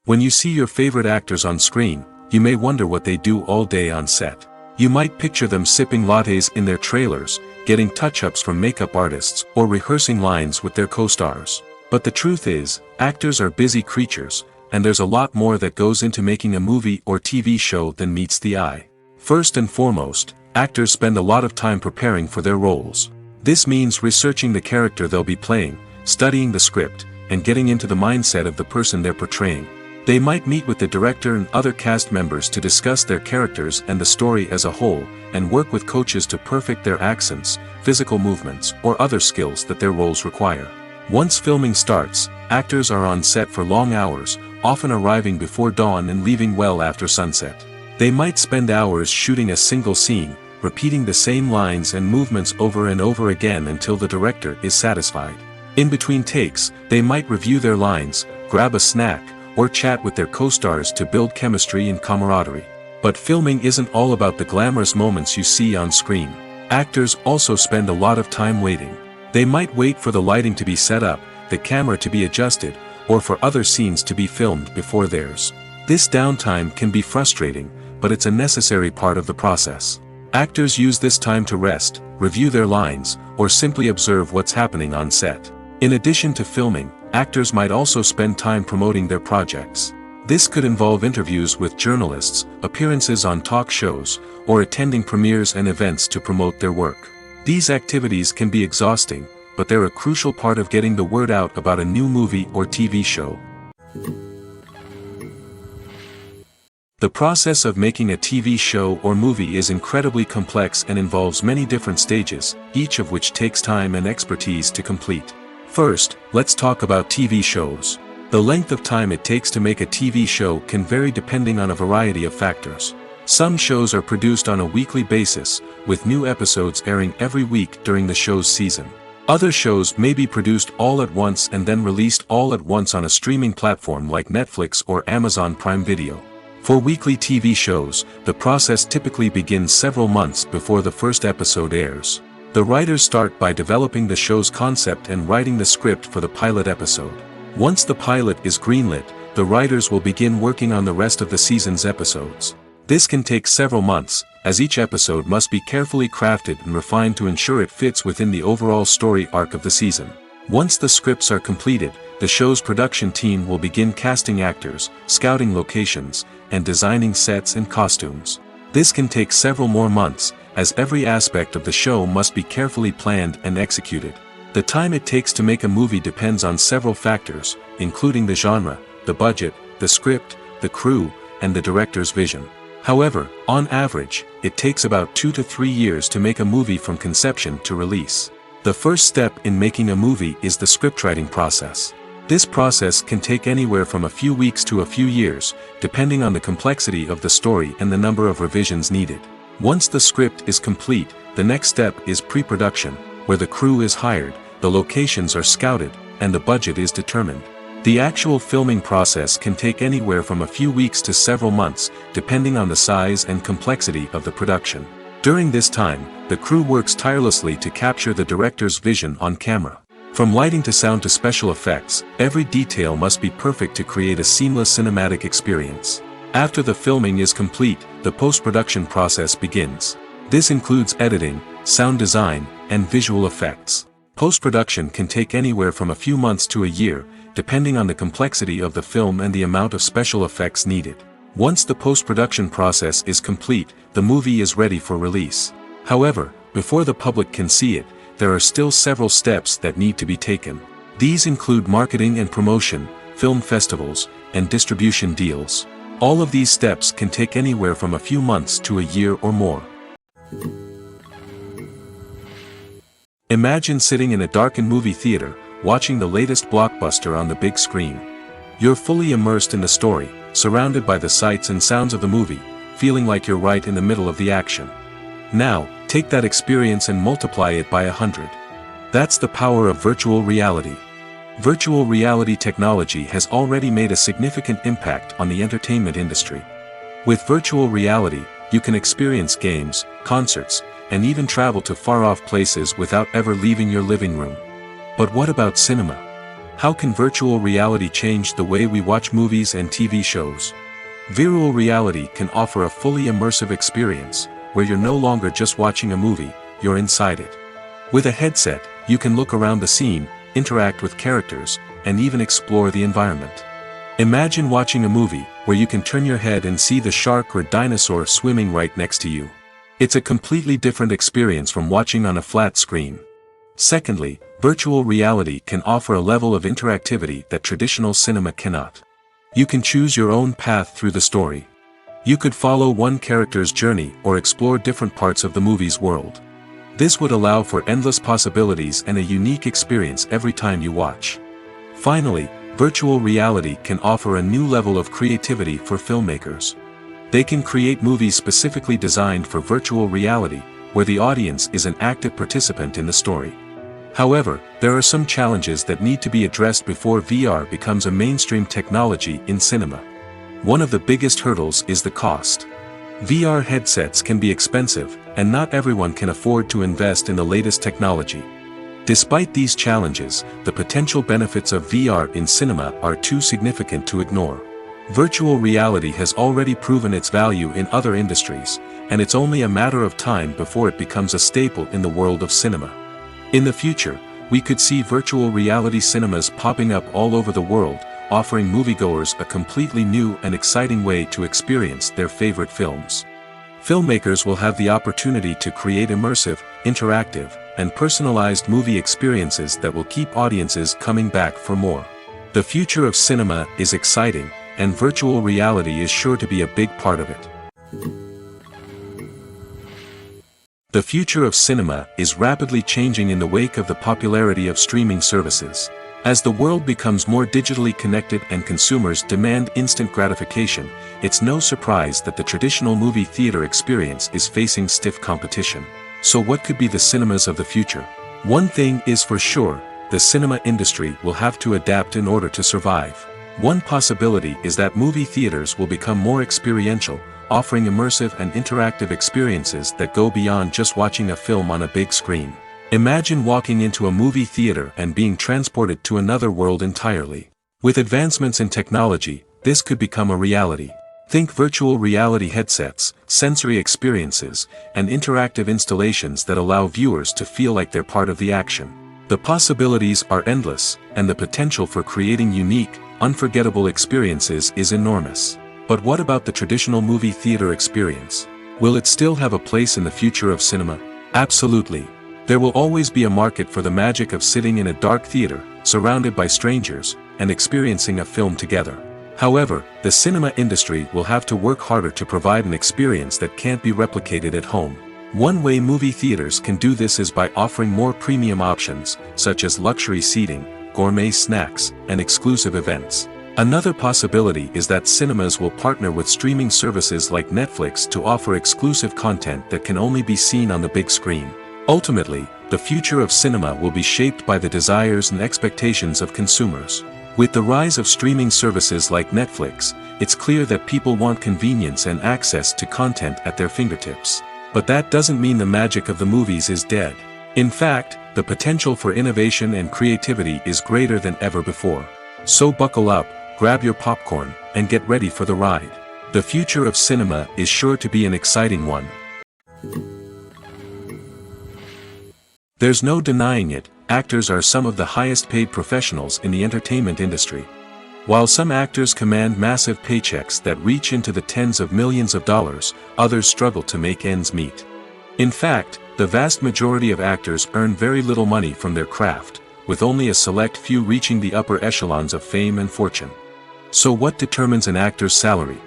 When you see your favorite actors on screen, you may wonder what they do all day on set. You might picture them sipping lattes in their trailers, getting touch-ups from makeup artists, or rehearsing lines with their co-stars. But the truth is, actors are busy creatures, and there's a lot more that goes into making a movie or TV show than meets the eye. First and foremost, actors spend a lot of time preparing for their roles. This means researching the character they'll be playing, studying the script, and getting into the mindset of the person they're portraying. They might meet with the director and other cast members to discuss their characters and the story as a whole, and work with coaches to perfect their accents, physical movements, or other skills that their roles require. Once filming starts, actors are on set for long hours, often arriving before dawn and leaving well after sunset. They might spend hours shooting a single scene, repeating the same lines and movements over and over again until the director is satisfied. In between takes, they might review their lines, grab a snack, or chat with their co-stars to build chemistry and camaraderie. But filming isn't all about the glamorous moments you see on screen. Actors also spend a lot of time waiting. They might wait for the lighting to be set up, the camera to be adjusted, or for other scenes to be filmed before theirs. This downtime can be frustrating, but it's a necessary part of the process. Actors use this time to rest, review their lines, or simply observe what's happening on set. In addition to filming, actors might also spend time promoting their projects. This could involve interviews with journalists, appearances on talk shows, or attending premieres and events to promote their work. These activities can be exhausting, but they're a crucial part of getting the word out about a new movie or TV show. The process of making a TV show or movie is incredibly complex and involves many different stages, each of which takes time and expertise to complete. First, let's talk about TV shows. The length of time it takes to make a TV show can vary depending on a variety of factors. Some shows are produced on a weekly basis, with new episodes airing every week during the show's season. Other shows may be produced all at once and then released all at once on a streaming platform like Netflix or Amazon Prime Video. For weekly TV shows, the process typically begins several months before the first episode airs. The writers start by developing the show's concept and writing the script for the pilot episode. Once the pilot is greenlit, the writers will begin working on the rest of the season's episodes. This can take several months, as each episode must be carefully crafted and refined to ensure it fits within the overall story arc of the season. Once the scripts are completed, the show's production team will begin casting actors, scouting locations, and designing sets and costumes. This can take several more months, as every aspect of the show must be carefully planned and executed. The time it takes to make a movie depends on several factors, including the genre, the budget, the script, the crew, and the director's vision. However, on average, it takes about 2 to 3 years to make a movie from conception to release. The first step in making a movie is the scriptwriting process. This process can take anywhere from a few weeks to a few years, depending on the complexity of the story and the number of revisions needed. Once the script is complete, the next step is pre-production, where the crew is hired, the locations are scouted, and the budget is determined. The actual filming process can take anywhere from a few weeks to several months, depending on the size and complexity of the production. During this time, the crew works tirelessly to capture the director's vision on camera. From lighting to sound to special effects, every detail must be perfect to create a seamless cinematic experience. After the filming is complete, the post-production process begins. This includes editing, sound design, and visual effects. Post-production can take anywhere from a few months to a year, depending on the complexity of the film and the amount of special effects needed. Once the post-production process is complete, the movie is ready for release. However, before the public can see it, there are still several steps that need to be taken. These include marketing and promotion, film festivals, and distribution deals. All of these steps can take anywhere from a few months to a year or more. Imagine sitting in a darkened movie theater, watching the latest blockbuster on the big screen. You're fully immersed in the story, surrounded by the sights and sounds of the movie, feeling like you're right in the middle of the action. Now, take that experience and multiply it by 100. That's the power of virtual reality. Virtual reality technology has already made a significant impact on the entertainment industry. With virtual reality, you can experience games, concerts, and even travel to far-off places without ever leaving your living room. But what about cinema? How can virtual reality change the way we watch movies and TV shows? Virtual reality can offer a fully immersive experience, where you're no longer just watching a movie, you're inside it. With a headset, you can look around the scene, interact with characters, and even explore the environment. Imagine watching a movie, where you can turn your head and see the shark or dinosaur swimming right next to you. It's a completely different experience from watching on a flat screen. Secondly, virtual reality can offer a level of interactivity that traditional cinema cannot. You can choose your own path through the story. You could follow one character's journey or explore different parts of the movie's world. This would allow for endless possibilities and a unique experience every time you watch. Finally, virtual reality can offer a new level of creativity for filmmakers. They can create movies specifically designed for virtual reality, where the audience is an active participant in the story. However, there are some challenges that need to be addressed before VR becomes a mainstream technology in cinema. One of the biggest hurdles is the cost. VR headsets can be expensive, and not everyone can afford to invest in the latest technology. Despite these challenges, the potential benefits of VR in cinema are too significant to ignore. Virtual reality has already proven its value in other industries, and it's only a matter of time before it becomes a staple in the world of cinema. In the future, we could see virtual reality cinemas popping up all over the world, offering moviegoers a completely new and exciting way to experience their favorite films. Filmmakers will have the opportunity to create immersive, interactive, and personalized movie experiences that will keep audiences coming back for more. The future of cinema is exciting, and virtual reality is sure to be a big part of it. The future of cinema is rapidly changing in the wake of the popularity of streaming services. As the world becomes more digitally connected and consumers demand instant gratification, it's no surprise that the traditional movie theater experience is facing stiff competition. So what could be the cinemas of the future? One thing is for sure, the cinema industry will have to adapt in order to survive. One possibility is that movie theaters will become more experiential, offering immersive and interactive experiences that go beyond just watching a film on a big screen. Imagine walking into a movie theater and being transported to another world entirely. With advancements in technology, this could become a reality. Think virtual reality headsets, sensory experiences, and interactive installations that allow viewers to feel like they're part of the action. The possibilities are endless, and the potential for creating unique, unforgettable experiences is enormous. But what about the traditional movie theater experience? Will it still have a place in the future of cinema? Absolutely. There will always be a market for the magic of sitting in a dark theater, surrounded by strangers, and experiencing a film together. However, the cinema industry will have to work harder to provide an experience that can't be replicated at home. One way movie theaters can do this is by offering more premium options, such as luxury seating, gourmet snacks, and exclusive events. Another possibility is that cinemas will partner with streaming services like Netflix to offer exclusive content that can only be seen on the big screen. Ultimately, the future of cinema will be shaped by the desires and expectations of consumers. With the rise of streaming services like Netflix, it's clear that people want convenience and access to content at their fingertips. But that doesn't mean the magic of the movies is dead. In fact, the potential for innovation and creativity is greater than ever before. So buckle up, grab your popcorn, and get ready for the ride. The future of cinema is sure to be an exciting one. There's no denying it, actors are some of the highest paid professionals in the entertainment industry. While some actors command massive paychecks that reach into the tens of millions of dollars, others struggle to make ends meet. In fact, the vast majority of actors earn very little money from their craft, with only a select few reaching the upper echelons of fame and fortune. So what determines an actor's salary?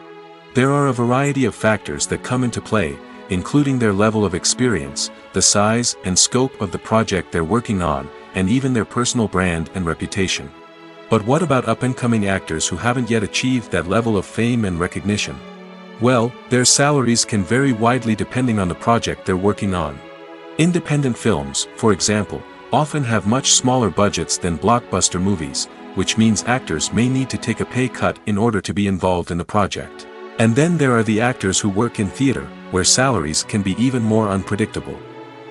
There are a variety of factors that come into play, including their level of experience, the size and scope of the project they're working on, and even their personal brand and reputation. But what about up-and-coming actors who haven't yet achieved that level of fame and recognition? Well, their salaries can vary widely depending on the project they're working on. Independent films, for example, often have much smaller budgets than blockbuster movies, which means actors may need to take a pay cut in order to be involved in the project. And then there are the actors who work in theater, where salaries can be even more unpredictable.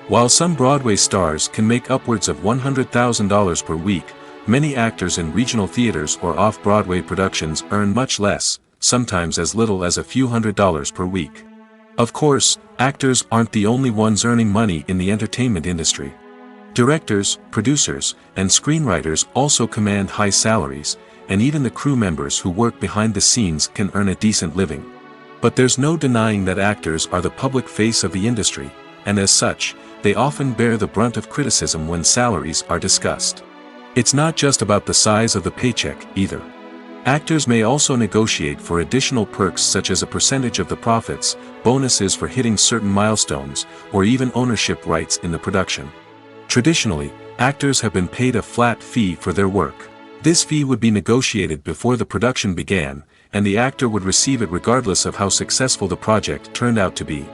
While some Broadway stars can make upwards of $100,000 per week, many actors in regional theaters or off-Broadway productions earn much less, sometimes as little as a few $100s per week. Of course, actors aren't the only ones earning money in the entertainment industry. Directors, producers, and screenwriters also command high salaries, and even the crew members who work behind the scenes can earn a decent living. But there's no denying that actors are the public face of the industry, and as such, they often bear the brunt of criticism when salaries are discussed. It's not just about the size of the paycheck, either. Actors may also negotiate for additional perks such as a percentage of the profits, bonuses for hitting certain milestones, or even ownership rights in the production. Traditionally, actors have been paid a flat fee for their work. This fee would be negotiated before the production began, and the actor would receive it regardless of how successful the project turned out to be.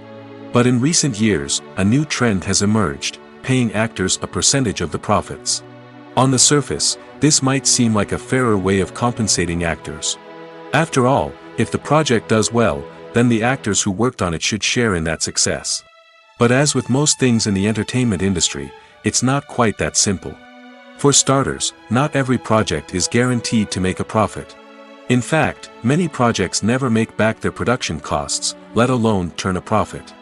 But in recent years, a new trend has emerged, paying actors a percentage of the profits. On the surface, this might seem like a fairer way of compensating actors. After all, if the project does well, then the actors who worked on it should share in that success. But as with most things in the entertainment industry, it's not quite that simple. For starters, not every project is guaranteed to make a profit. In fact, many projects never make back their production costs, let alone turn a profit.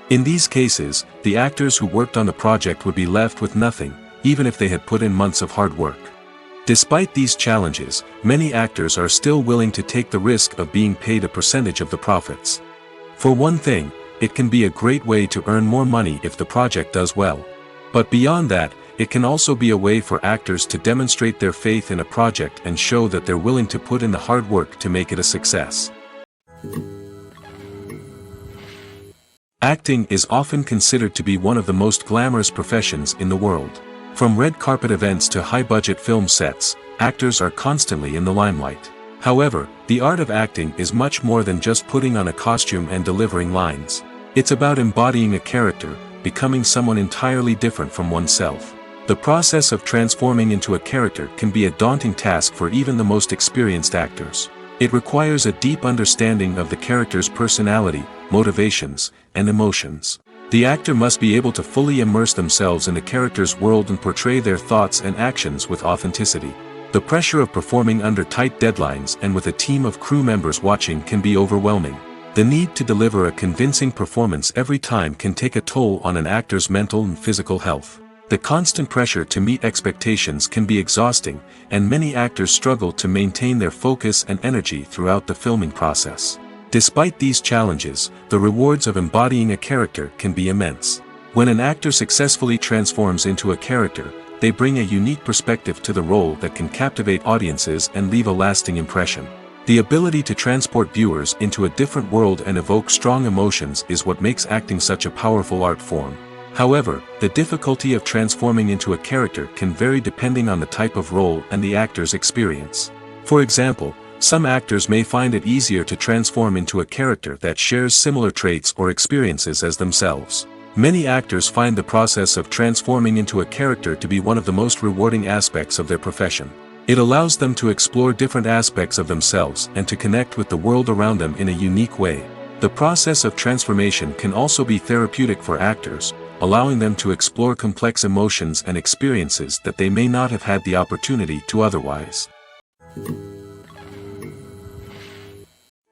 In these cases, the actors who worked on the project would be left with nothing, even if they had put in months of hard work. Despite these challenges, many actors are still willing to take the risk of being paid a percentage of the profits. For one thing, it can be a great way to earn more money if the project does well. But beyond that, it can also be a way for actors to demonstrate their faith in a project and show that they're willing to put in the hard work to make it a success. Acting is often considered to be one of the most glamorous professions in the world. From red carpet events to high-budget film sets, actors are constantly in the limelight. However, the art of acting is much more than just putting on a costume and delivering lines. It's about embodying a character, becoming someone entirely different from oneself. The process of transforming into a character can be a daunting task for even the most experienced actors. It requires a deep understanding of the character's personality, motivations, and emotions. The actor must be able to fully immerse themselves in the character's world and portray their thoughts and actions with authenticity. The pressure of performing under tight deadlines and with a team of crew members watching can be overwhelming. The need to deliver a convincing performance every time can take a toll on an actor's mental and physical health. The constant pressure to meet expectations can be exhausting, and many actors struggle to maintain their focus and energy throughout the filming process. Despite these challenges, the rewards of embodying a character can be immense. When an actor successfully transforms into a character, they bring a unique perspective to the role that can captivate audiences and leave a lasting impression. The ability to transport viewers into a different world and evoke strong emotions is what makes acting such a powerful art form. However, the difficulty of transforming into a character can vary depending on the type of role and the actor's experience. For example, some actors may find it easier to transform into a character that shares similar traits or experiences as themselves. Many actors find the process of transforming into a character to be one of the most rewarding aspects of their profession. It allows them to explore different aspects of themselves and to connect with the world around them in a unique way. The process of transformation can also be therapeutic for actors, allowing them to explore complex emotions and experiences that they may not have had the opportunity to otherwise.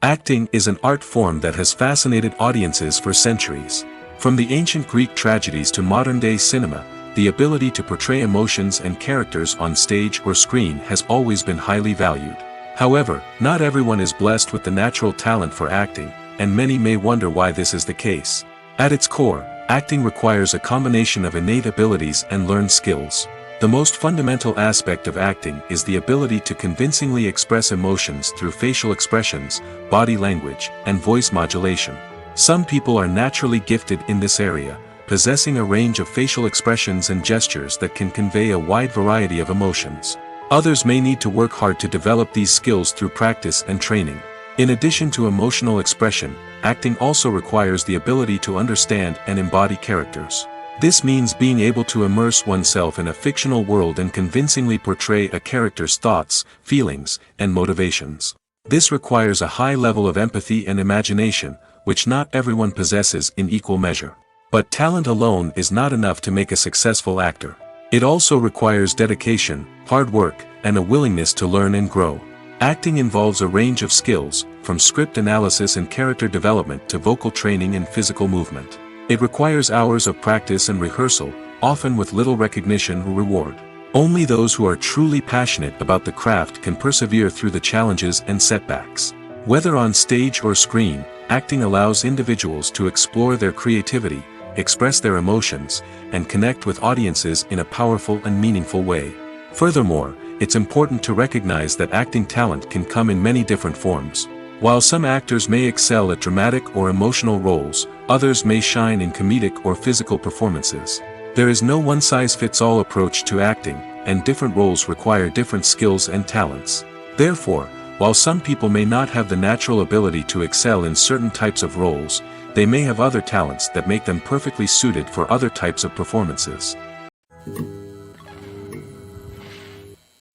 Acting is an art form that has fascinated audiences for centuries. From the ancient Greek tragedies to modern-day cinema, the ability to portray emotions and characters on stage or screen has always been highly valued. However, not everyone is blessed with the natural talent for acting, and many may wonder why this is the case. At its core, acting requires a combination of innate abilities and learned skills. The most fundamental aspect of acting is the ability to convincingly express emotions through facial expressions, body language, and voice modulation. Some people are naturally gifted in this area, possessing a range of facial expressions and gestures that can convey a wide variety of emotions. Others may need to work hard to develop these skills through practice and training. In addition to emotional expression, acting also requires the ability to understand and embody characters. This means being able to immerse oneself in a fictional world and convincingly portray a character's thoughts, feelings, and motivations. This requires a high level of empathy and imagination, which not everyone possesses in equal measure. But talent alone is not enough to make a successful actor. It also requires dedication, hard work, and a willingness to learn and grow. Acting involves a range of skills, from script analysis and character development to vocal training and physical movement. It requires hours of practice and rehearsal, often with little recognition or reward. Only those who are truly passionate about the craft can persevere through the challenges and setbacks. Whether on stage or screen, acting allows individuals to explore their creativity, express their emotions, and connect with audiences in a powerful and meaningful way. Furthermore, it's important to recognize that acting talent can come in many different forms. While some actors may excel at dramatic or emotional roles, others may shine in comedic or physical performances. There is no one-size-fits-all approach to acting, and different roles require different skills and talents. Therefore, while some people may not have the natural ability to excel in certain types of roles, they may have other talents that make them perfectly suited for other types of performances.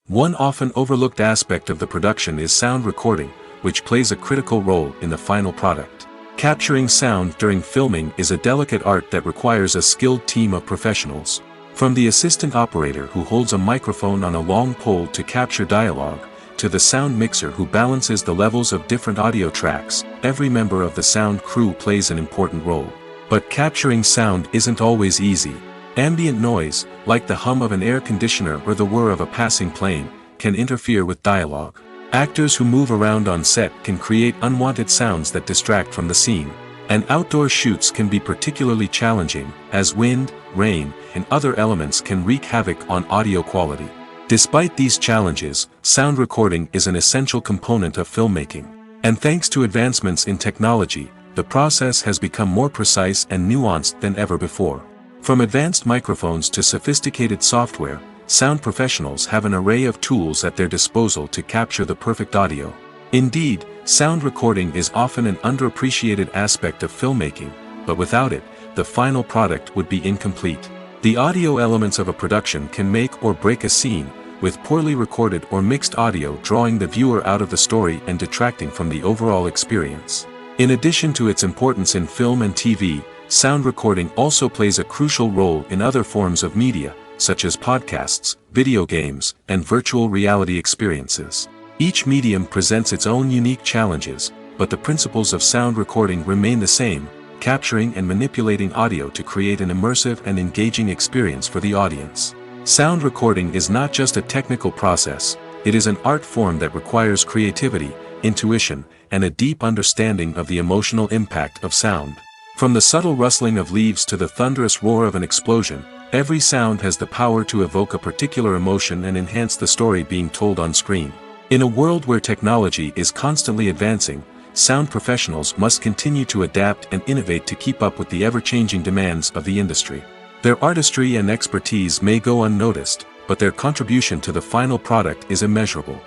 One often overlooked aspect of the production is sound recording, which plays a critical role in the final product. Capturing sound during filming is a delicate art that requires a skilled team of professionals. From the assistant operator who holds a microphone on a long pole to capture dialogue, to the sound mixer who balances the levels of different audio tracks, every member of the sound crew plays an important role. But capturing sound isn't always easy. Ambient noise, like the hum of an air conditioner or the whir of a passing plane, can interfere with dialogue. Actors who move around on set can create unwanted sounds that distract from the scene. And outdoor shoots can be particularly challenging, as wind, rain, and other elements can wreak havoc on audio quality. Despite these challenges, sound recording is an essential component of filmmaking. And thanks to advancements in technology, the process has become more precise and nuanced than ever before. From advanced microphones to sophisticated software, sound professionals have an array of tools at their disposal to capture the perfect audio. Indeed, sound recording is often an underappreciated aspect of filmmaking, but without it, the final product would be incomplete. The audio elements of a production can make or break a scene, with poorly recorded or mixed audio drawing the viewer out of the story and detracting from the overall experience. In addition to its importance in film and TV, sound recording also plays a crucial role in other forms of media, such as podcasts, video games, and virtual reality experiences. Each medium presents its own unique challenges, but the principles of sound recording remain the same, capturing and manipulating audio to create an immersive and engaging experience for the audience. Sound recording is not just a technical process, it is an art form that requires creativity, intuition, and a deep understanding of the emotional impact of sound. From the subtle rustling of leaves to the thunderous roar of an explosion, every sound has the power to evoke a particular emotion and enhance the story being told on screen. In a world where technology is constantly advancing, sound professionals must continue to adapt and innovate to keep up with the ever-changing demands of the industry. Their artistry and expertise may go unnoticed, but their contribution to the final product is immeasurable.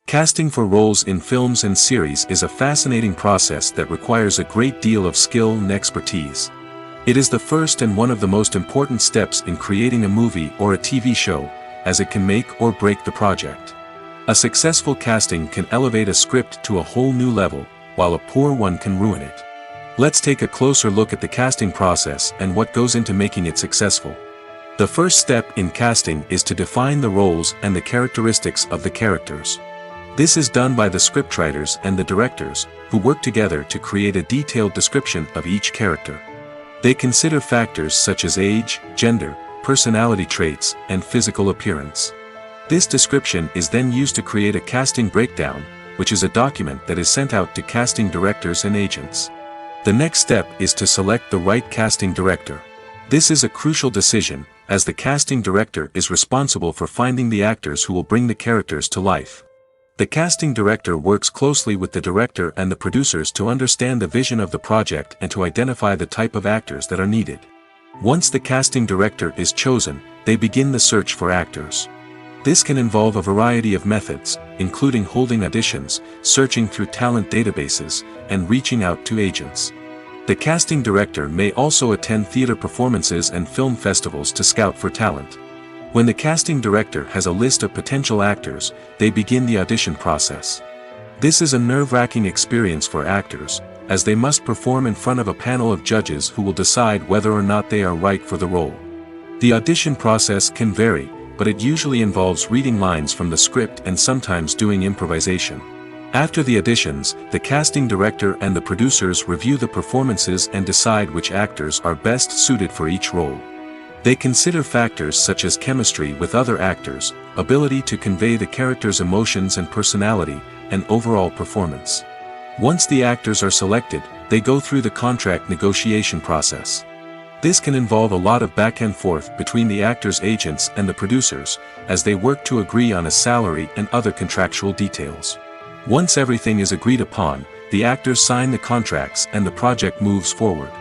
Casting for roles in films and series is a fascinating process that requires a great deal of skill and expertise. It is the first and one of the most important steps in creating a movie or a TV show, as it can make or break the project. A successful casting can elevate a script to a whole new level, while a poor one can ruin it. Let's take a closer look at the casting process and what goes into making it successful. The first step in casting is to define the roles and the characteristics of the characters. This is done by the scriptwriters and the directors, who work together to create a detailed description of each character. They consider factors such as age, gender, personality traits, and physical appearance. This description is then used to create a casting breakdown, which is a document that is sent out to casting directors and agents. The next step is to select the right casting director. This is a crucial decision, as the casting director is responsible for finding the actors who will bring the characters to life. The casting director works closely with the director and the producers to understand the vision of the project and to identify the type of actors that are needed. Once the casting director is chosen, they begin the search for actors. This can involve a variety of methods, including holding auditions, searching through talent databases, and reaching out to agents. The casting director may also attend theater performances and film festivals to scout for talent. When the casting director has a list of potential actors, they begin the audition process. This is a nerve-wracking experience for actors, as they must perform in front of a panel of judges who will decide whether or not they are right for the role. The audition process can vary, but it usually involves reading lines from the script and sometimes doing improvisation. After the auditions, the casting director and the producers review the performances and decide which actors are best suited for each role. They consider factors such as chemistry with other actors, ability to convey the character's emotions and personality, and overall performance. Once the actors are selected, they go through the contract negotiation process. This can involve a lot of back and forth between the actors' agents and the producers, as they work to agree on a salary and other contractual details. Once everything is agreed upon, the actors sign the contracts and the project moves forward.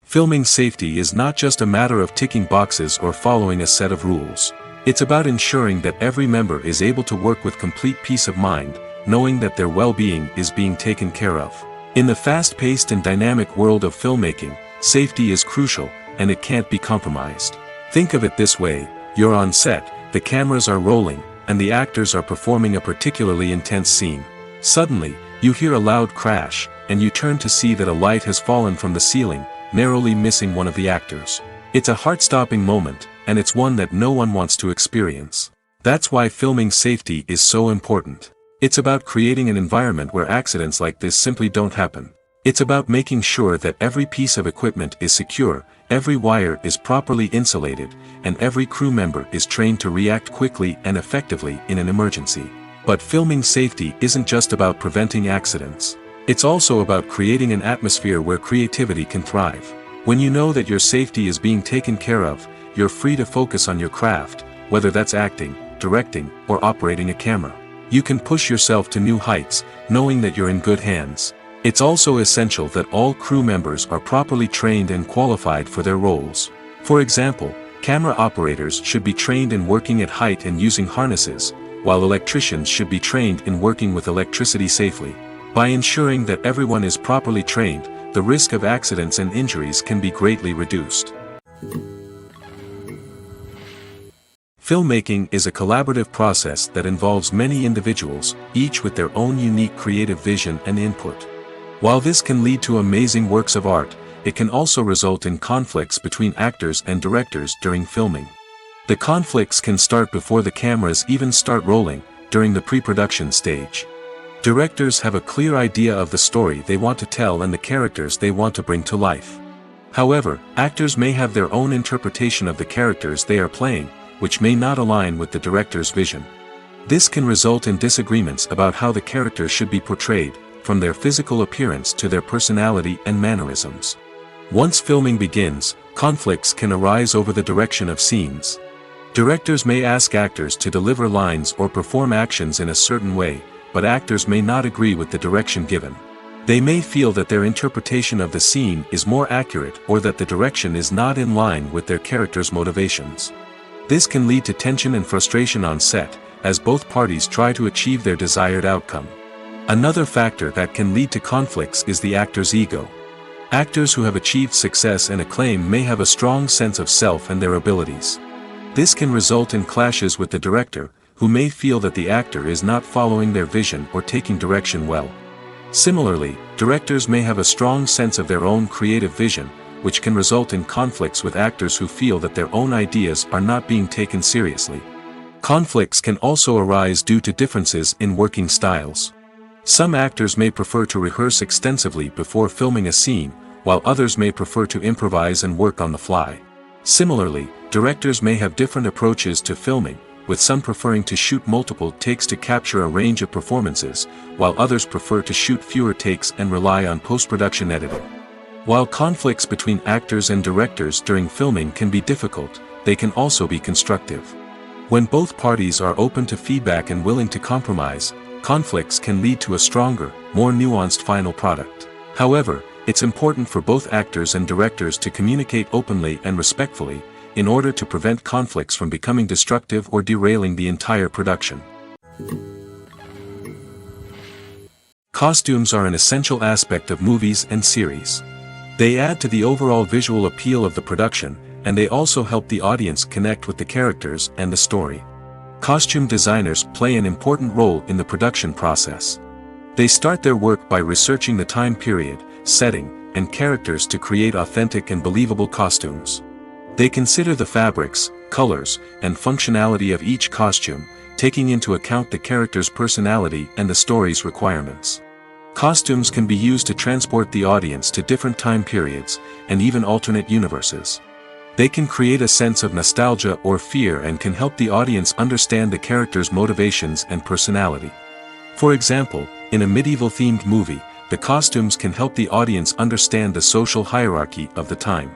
Filming safety is not just a matter of ticking boxes or following a set of rules. It's about ensuring that every member is able to work with complete peace of mind, knowing that their well-being is being taken care of. In the fast-paced and dynamic world of filmmaking, safety is crucial, and it can't be compromised. Think of it this way: you're on set, the cameras are rolling, and the actors are performing a particularly intense scene. Suddenly, you hear a loud crash, and you turn to see that a light has fallen from the ceiling, narrowly missing one of the actors. It's a heart-stopping moment, and it's one that no one wants to experience. That's why filming safety is so important. It's about creating an environment where accidents like this simply don't happen. It's about making sure that every piece of equipment is secure, every wire is properly insulated, and every crew member is trained to react quickly and effectively in an emergency. But filming safety isn't just about preventing accidents. It's also about creating an atmosphere where creativity can thrive. When you know that your safety is being taken care of, you're free to focus on your craft, whether that's acting, directing, or operating a camera. You can push yourself to new heights, knowing that you're in good hands. It's also essential that all crew members are properly trained and qualified for their roles. For example, camera operators should be trained in working at height and using harnesses, while electricians should be trained in working with electricity safely. By ensuring that everyone is properly trained, the risk of accidents and injuries can be greatly reduced. Filmmaking is a collaborative process that involves many individuals, each with their own unique creative vision and input. While this can lead to amazing works of art, it can also result in conflicts between actors and directors during filming. The conflicts can start before the cameras even start rolling, during the pre-production stage. Directors have a clear idea of the story they want to tell and the characters they want to bring to life. However, actors may have their own interpretation of the characters they are playing, which may not align with the director's vision. This can result in disagreements about how the characters should be portrayed, from their physical appearance to their personality and mannerisms. Once filming begins, conflicts can arise over the direction of scenes. Directors may ask actors to deliver lines or perform actions in a certain way, but actors may not agree with the direction given. They may feel that their interpretation of the scene is more accurate or that the direction is not in line with their character's motivations. This can lead to tension and frustration on set, as both parties try to achieve their desired outcome. Another factor that can lead to conflicts is the actor's ego. Actors who have achieved success and acclaim may have a strong sense of self and their abilities. This can result in clashes with the director, who may feel that the actor is not following their vision or taking direction well. Similarly, directors may have a strong sense of their own creative vision, which can result in conflicts with actors who feel that their own ideas are not being taken seriously. Conflicts can also arise due to differences in working styles. Some actors may prefer to rehearse extensively before filming a scene, while others may prefer to improvise and work on the fly. Similarly, directors may have different approaches to filming, with some preferring to shoot multiple takes to capture a range of performances, while others prefer to shoot fewer takes and rely on post-production editing. While conflicts between actors and directors during filming can be difficult, they can also be constructive. When both parties are open to feedback and willing to compromise, conflicts can lead to a stronger, more nuanced final product. However, it's important for both actors and directors to communicate openly and respectfully, in order to prevent conflicts from becoming destructive or derailing the entire production. Costumes are an essential aspect of movies and series. They add to the overall visual appeal of the production, and they also help the audience connect with the characters and the story. Costume designers play an important role in the production process. They start their work by researching the time period, setting, and characters to create authentic and believable costumes. They consider the fabrics, colors, and functionality of each costume, taking into account the character's personality and the story's requirements. Costumes can be used to transport the audience to different time periods, and even alternate universes. They can create a sense of nostalgia or fear and can help the audience understand the character's motivations and personality. For example, in a medieval-themed movie, the costumes can help the audience understand the social hierarchy of the time.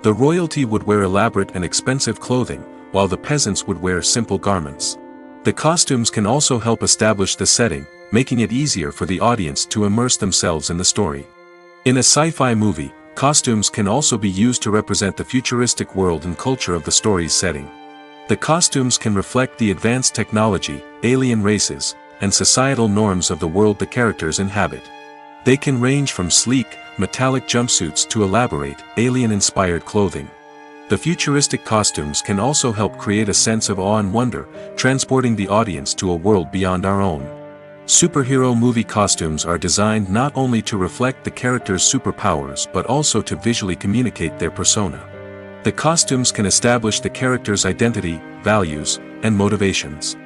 The royalty would wear elaborate and expensive clothing, while the peasants would wear simple garments. The costumes can also help establish the setting, making it easier for the audience to immerse themselves in the story. In a sci-fi movie, costumes can also be used to represent the futuristic world and culture of the story's setting. The costumes can reflect the advanced technology, alien races, and societal norms of the world the characters inhabit. They can range from sleek, metallic jumpsuits to elaborate, alien-inspired clothing. The futuristic costumes can also help create a sense of awe and wonder, transporting the audience to a world beyond our own. Superhero movie costumes are designed not only to reflect the character's superpowers but also to visually communicate their persona. The costumes can establish the character's identity, values, and motivations.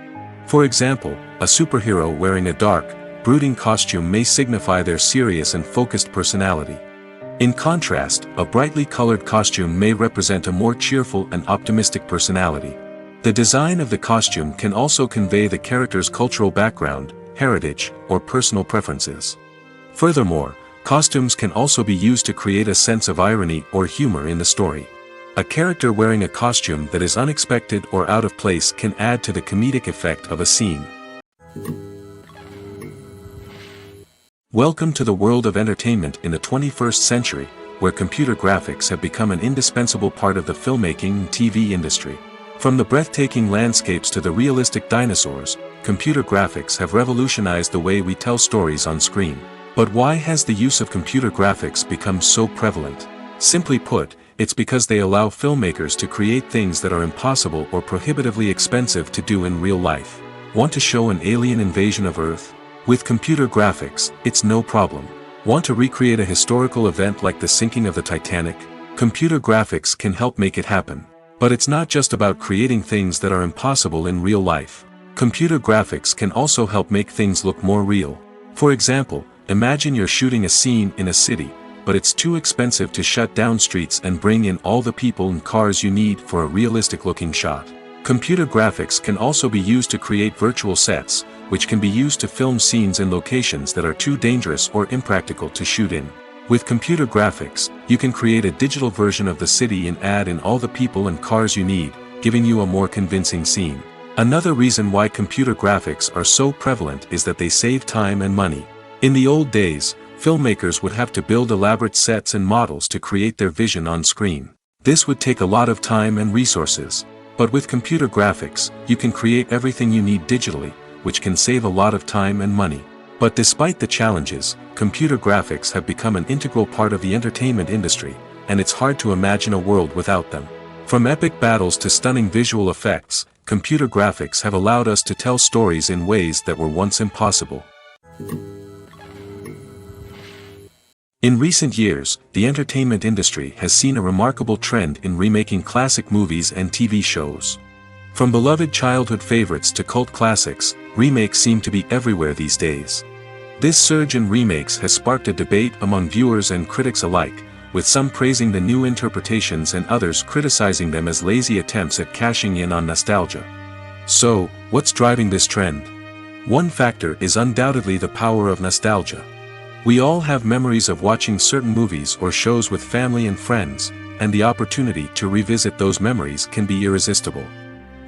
For example, a superhero wearing a dark, brooding costume may signify their serious and focused personality. In contrast, a brightly colored costume may represent a more cheerful and optimistic personality. The design of the costume can also convey the character's cultural background, heritage, or personal preferences. Furthermore, costumes can also be used to create a sense of irony or humor in the story. A character wearing a costume that is unexpected or out of place can add to the comedic effect of a scene. Welcome to the world of entertainment in the 21st century, where computer graphics have become an indispensable part of the filmmaking and TV industry. From the breathtaking landscapes to the realistic dinosaurs, computer graphics have revolutionized the way we tell stories on screen. But why has the use of computer graphics become so prevalent? Simply put, it's because they allow filmmakers to create things that are impossible or prohibitively expensive to do in real life. Want to show an alien invasion of Earth? With computer graphics, it's no problem. Want to recreate a historical event like the sinking of the Titanic? Computer graphics can help make it happen. But it's not just about creating things that are impossible in real life. Computer graphics can also help make things look more real. For example, imagine you're shooting a scene in a city, but it's too expensive to shut down streets and bring in all the people and cars you need for a realistic-looking shot. Computer graphics can also be used to create virtual sets, which can be used to film scenes in locations that are too dangerous or impractical to shoot in. With computer graphics, you can create a digital version of the city and add in all the people and cars you need, giving you a more convincing scene. Another reason why computer graphics are so prevalent is that they save time and money. In the old days, filmmakers would have to build elaborate sets and models to create their vision on screen. This would take a lot of time and resources. But with computer graphics, you can create everything you need digitally, which can save a lot of time and money. But despite the challenges, computer graphics have become an integral part of the entertainment industry, and it's hard to imagine a world without them. From epic battles to stunning visual effects, computer graphics have allowed us to tell stories in ways that were once impossible. In recent years, the entertainment industry has seen a remarkable trend in remaking classic movies and TV shows. From beloved childhood favorites to cult classics, remakes seem to be everywhere these days. This surge in remakes has sparked a debate among viewers and critics alike, with some praising the new interpretations and others criticizing them as lazy attempts at cashing in on nostalgia. So, what's driving this trend? One factor is undoubtedly the power of nostalgia. We all have memories of watching certain movies or shows with family and friends, and the opportunity to revisit those memories can be irresistible.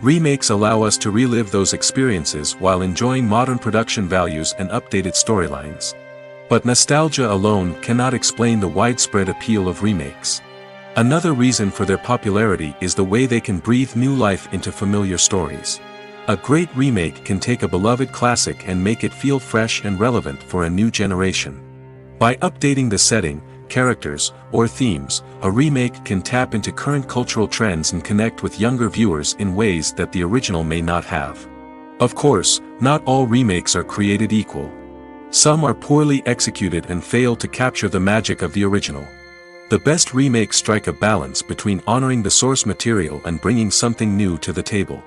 Remakes allow us to relive those experiences while enjoying modern production values and updated storylines. But nostalgia alone cannot explain the widespread appeal of remakes. Another reason for their popularity is the way they can breathe new life into familiar stories. A great remake can take a beloved classic and make it feel fresh and relevant for a new generation. By updating the setting, characters, or themes, a remake can tap into current cultural trends and connect with younger viewers in ways that the original may not have. Of course, not all remakes are created equal. Some are poorly executed and fail to capture the magic of the original. The best remakes strike a balance between honoring the source material and bringing something new to the table.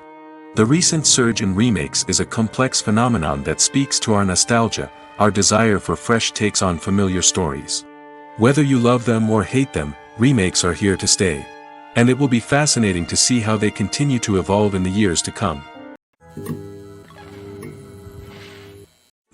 The recent surge in remakes is a complex phenomenon that speaks to our nostalgia, our desire for fresh takes on familiar stories. Whether you love them or hate them, remakes are here to stay. And it will be fascinating to see how they continue to evolve in the years to come.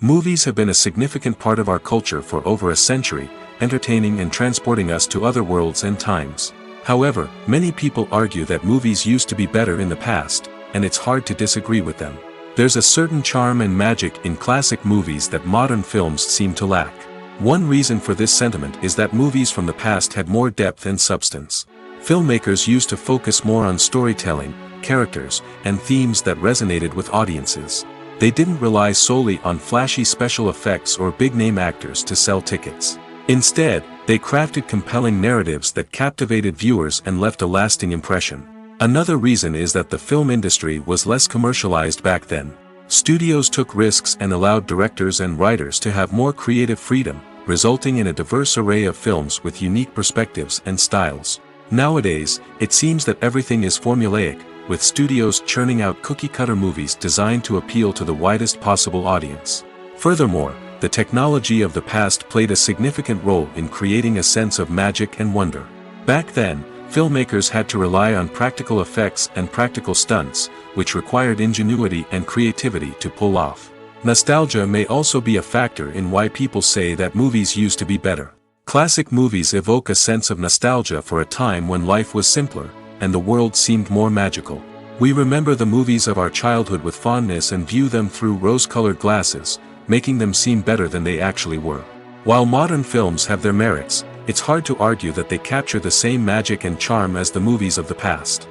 Movies have been a significant part of our culture for over a century, entertaining and transporting us to other worlds and times. However, many people argue that movies used to be better in the past, and it's hard to disagree with them. There's a certain charm and magic in classic movies that modern films seem to lack. One reason for this sentiment is that movies from the past had more depth and substance. Filmmakers used to focus more on storytelling, characters, and themes that resonated with audiences. They didn't rely solely on flashy special effects or big-name actors to sell tickets. Instead, they crafted compelling narratives that captivated viewers and left a lasting impression. Another reason is that the film industry was less commercialized back then. Studios took risks and allowed directors and writers to have more creative freedom, resulting in a diverse array of films with unique perspectives and styles. Nowadays, it seems that everything is formulaic, with studios churning out cookie-cutter movies designed to appeal to the widest possible audience. Furthermore, the technology of the past played a significant role in creating a sense of magic and wonder. Back then, filmmakers had to rely on practical effects and practical stunts, which required ingenuity and creativity to pull off. Nostalgia may also be a factor in why people say that movies used to be better. Classic movies evoke a sense of nostalgia for a time when life was simpler, and the world seemed more magical. We remember the movies of our childhood with fondness and view them through rose-colored glasses, making them seem better than they actually were. While modern films have their merits, it's hard to argue that they capture the same magic and charm as the movies of the past.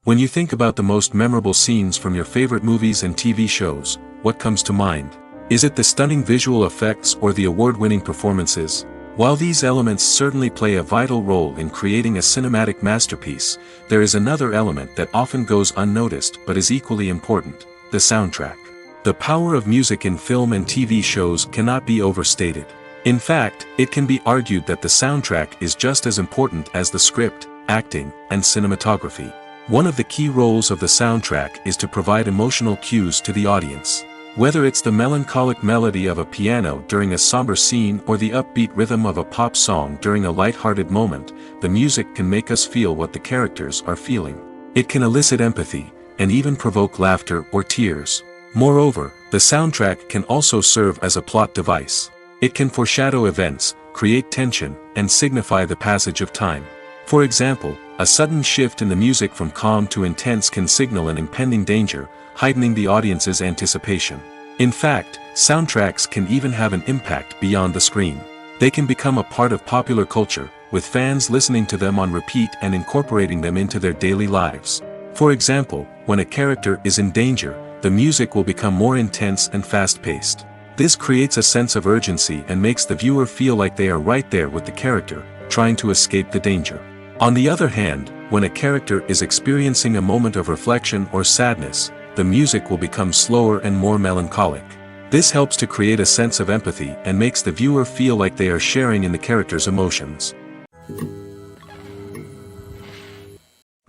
When you think about the most memorable scenes from your favorite movies and TV shows, what comes to mind? Is it the stunning visual effects or the award-winning performances? While these elements certainly play a vital role in creating a cinematic masterpiece, there is another element that often goes unnoticed but is equally important: the soundtrack. The power of music in film and TV shows cannot be overstated. In fact, it can be argued that the soundtrack is just as important as the script, acting, and cinematography. One of the key roles of the soundtrack is to provide emotional cues to the audience. Whether it's the melancholic melody of a piano during a somber scene or the upbeat rhythm of a pop song during a light-hearted moment, the music can make us feel what the characters are feeling. It can elicit empathy, and even provoke laughter or tears. Moreover, the soundtrack can also serve as a plot device. It can foreshadow events, create tension, and signify the passage of time. For example, a sudden shift in the music from calm to intense can signal an impending danger, heightening the audience's anticipation. In fact, soundtracks can even have an impact beyond the screen. They can become a part of popular culture, with fans listening to them on repeat and incorporating them into their daily lives. For example, when a character is in danger, the music will become more intense and fast-paced. This creates a sense of urgency and makes the viewer feel like they are right there with the character, trying to escape the danger. On the other hand, when a character is experiencing a moment of reflection or sadness, the music will become slower and more melancholic. This helps to create a sense of empathy and makes the viewer feel like they are sharing in the character's emotions.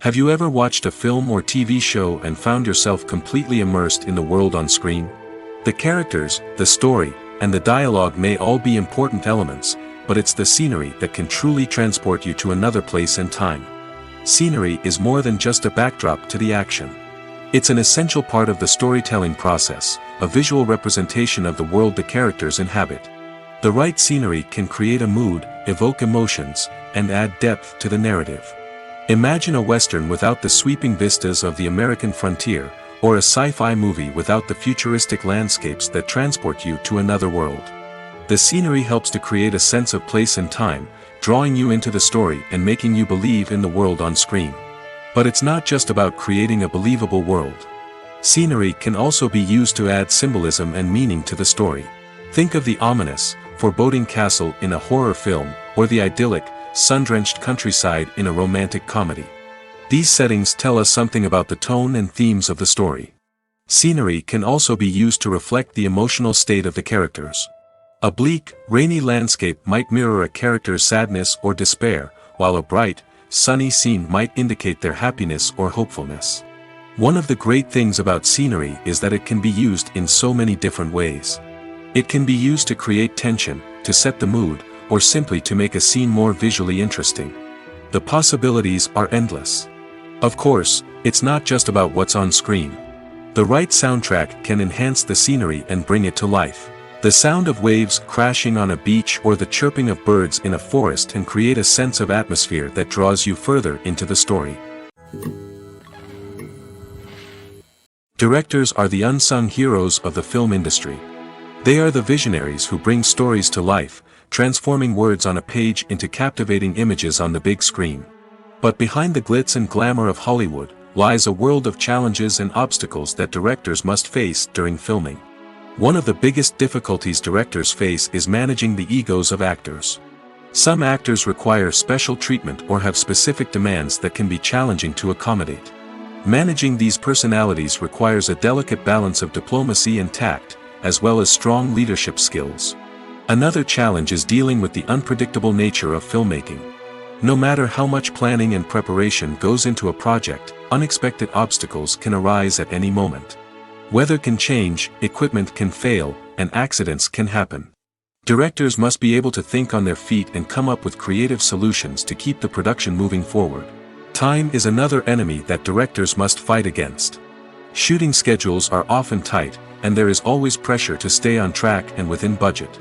Have you ever watched a film or TV show and found yourself completely immersed in the world on screen? The characters, the story, and the dialogue may all be important elements, but it's the scenery that can truly transport you to another place and time. Scenery is more than just a backdrop to the action. It's an essential part of the storytelling process, a visual representation of the world the characters inhabit. The right scenery can create a mood, evoke emotions, and add depth to the narrative. Imagine a Western without the sweeping vistas of the American frontier, or a sci-fi movie without the futuristic landscapes that transport you to another world. The scenery helps to create a sense of place and time, drawing you into the story and making you believe in the world on screen. But it's not just about creating a believable world. Scenery can also be used to add symbolism and meaning to the story. Think of the ominous, foreboding castle in a horror film, or the idyllic, sun-drenched countryside in a romantic comedy. These settings tell us something about the tone and themes of the story. Scenery can also be used to reflect the emotional state of the characters. A bleak, rainy landscape might mirror a character's sadness or despair, while a bright, sunny scene might indicate their happiness or hopefulness. One of the great things about scenery is that it can be used in so many different ways. It can be used to create tension, to set the mood, or simply to make a scene more visually interesting. The possibilities are endless. Of course, it's not just about what's on screen. The right soundtrack can enhance the scenery and bring it to life. The sound of waves crashing on a beach or the chirping of birds in a forest can create a sense of atmosphere that draws you further into the story. Directors are the unsung heroes of the film industry. They are the visionaries who bring stories to life, transforming words on a page into captivating images on the big screen. But behind the glitz and glamour of Hollywood lies a world of challenges and obstacles that directors must face during filming. One of the biggest difficulties directors face is managing the egos of actors. Some actors require special treatment or have specific demands that can be challenging to accommodate. Managing these personalities requires a delicate balance of diplomacy and tact, as well as strong leadership skills. Another challenge is dealing with the unpredictable nature of filmmaking. No matter how much planning and preparation goes into a project, unexpected obstacles can arise at any moment. Weather can change, equipment can fail, and accidents can happen. Directors must be able to think on their feet and come up with creative solutions to keep the production moving forward. Time is another enemy that directors must fight against. Shooting schedules are often tight, and there is always pressure to stay on track and within budget.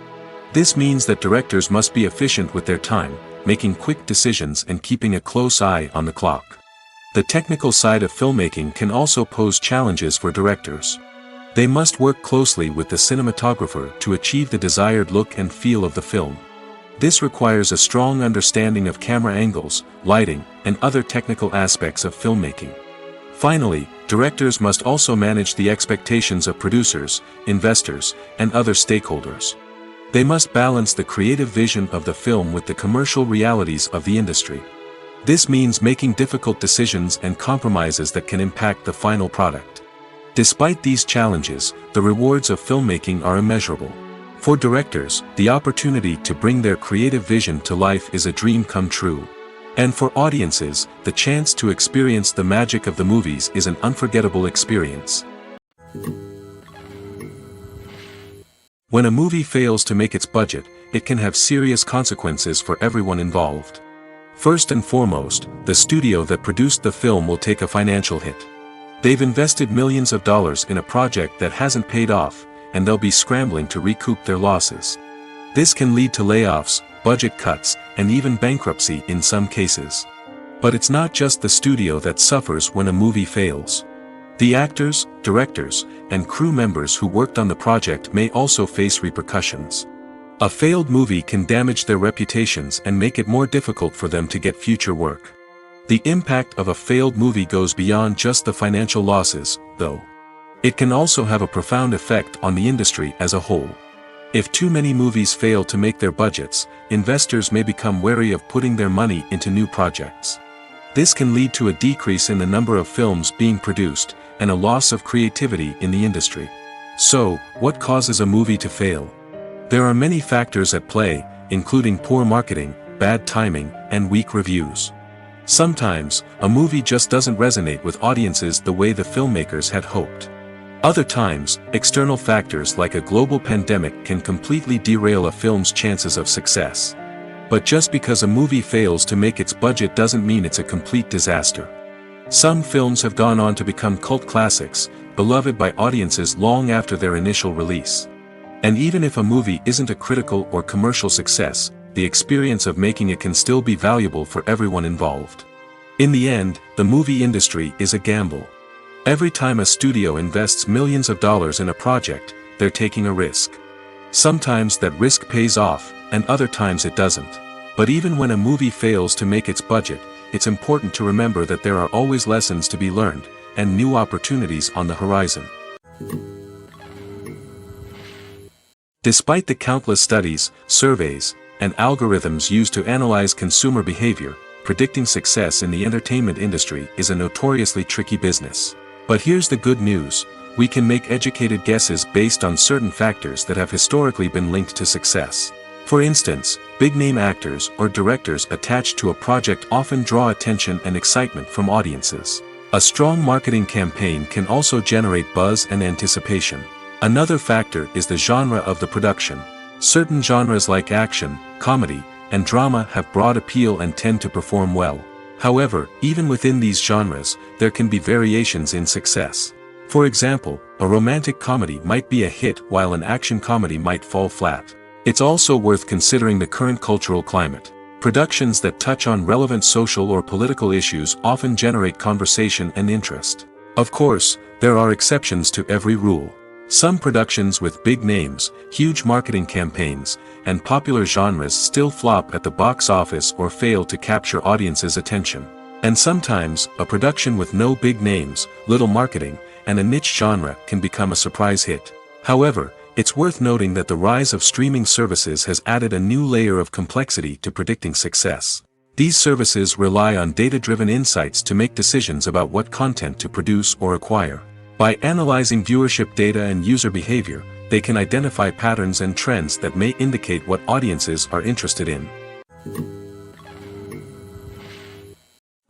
This means that directors must be efficient with their time, making quick decisions and keeping a close eye on the clock. The technical side of filmmaking can also pose challenges for directors. They must work closely with the cinematographer to achieve the desired look and feel of the film. This requires a strong understanding of camera angles, lighting, and other technical aspects of filmmaking. Finally, directors must also manage the expectations of producers, investors, and other stakeholders. They must balance the creative vision of the film with the commercial realities of the industry. This means making difficult decisions and compromises that can impact the final product. Despite these challenges, the rewards of filmmaking are immeasurable. For directors, the opportunity to bring their creative vision to life is a dream come true. And for audiences, the chance to experience the magic of the movies is an unforgettable experience. When a movie fails to make its budget, it can have serious consequences for everyone involved. First and foremost, the studio that produced the film will take a financial hit. They've invested millions of dollars in a project that hasn't paid off, and they'll be scrambling to recoup their losses. This can lead to layoffs, budget cuts, and even bankruptcy in some cases. But it's not just the studio that suffers when a movie fails. The actors, directors, and crew members who worked on the project may also face repercussions. A failed movie can damage their reputations and make it more difficult for them to get future work. The impact of a failed movie goes beyond just the financial losses, though. It can also have a profound effect on the industry as a whole. If too many movies fail to make their budgets, investors may become wary of putting their money into new projects. This can lead to a decrease in the number of films being produced, and a loss of creativity in the industry. So, what causes a movie to fail? There are many factors at play, including poor marketing, bad timing, and weak reviews. Sometimes, a movie just doesn't resonate with audiences the way the filmmakers had hoped. Other times, external factors like a global pandemic can completely derail a film's chances of success. But just because a movie fails to make its budget doesn't mean it's a complete disaster. Some films have gone on to become cult classics, beloved by audiences long after their initial release. And even if a movie isn't a critical or commercial success, the experience of making it can still be valuable for everyone involved. In the end, the movie industry is a gamble. Every time a studio invests millions of dollars in a project, they're taking a risk. Sometimes that risk pays off, and other times it doesn't. But even when a movie fails to make its budget, it's important to remember that there are always lessons to be learned, and new opportunities on the horizon. Despite the countless studies, surveys, and algorithms used to analyze consumer behavior, predicting success in the entertainment industry is a notoriously tricky business. But here's the good news: we can make educated guesses based on certain factors that have historically been linked to success. For instance, big-name actors or directors attached to a project often draw attention and excitement from audiences. A strong marketing campaign can also generate buzz and anticipation. Another factor is the genre of the production. Certain genres like action, comedy, and drama have broad appeal and tend to perform well. However, even within these genres, there can be variations in success. For example, a romantic comedy might be a hit while an action comedy might fall flat. It's also worth considering the current cultural climate. Productions that touch on relevant social or political issues often generate conversation and interest. Of course, there are exceptions to every rule. Some productions with big names, huge marketing campaigns, and popular genres still flop at the box office or fail to capture audiences' attention. And sometimes, a production with no big names, little marketing, and a niche genre can become a surprise hit. However, it's worth noting that the rise of streaming services has added a new layer of complexity to predicting success. These services rely on data-driven insights to make decisions about what content to produce or acquire. By analyzing viewership data and user behavior, they can identify patterns and trends that may indicate what audiences are interested in.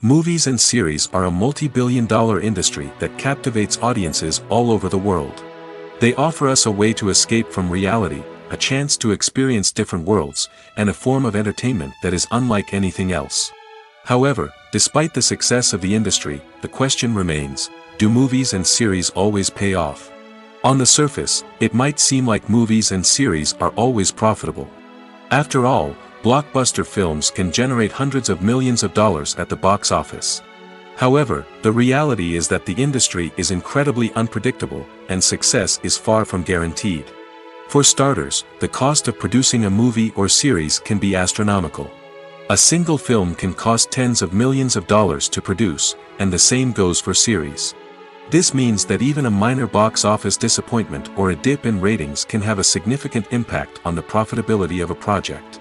Movies and series are a multi-billion-dollar industry that captivates audiences all over the world. They offer us a way to escape from reality, a chance to experience different worlds, and a form of entertainment that is unlike anything else. However, despite the success of the industry, the question remains: do movies and series always pay off? On the surface, it might seem like movies and series are always profitable. After all, blockbuster films can generate hundreds of millions of dollars at the box office. However, the reality is that the industry is incredibly unpredictable, and success is far from guaranteed. For starters, the cost of producing a movie or series can be astronomical. A single film can cost tens of millions of dollars to produce, and the same goes for series. This means that even a minor box office disappointment or a dip in ratings can have a significant impact on the profitability of a project.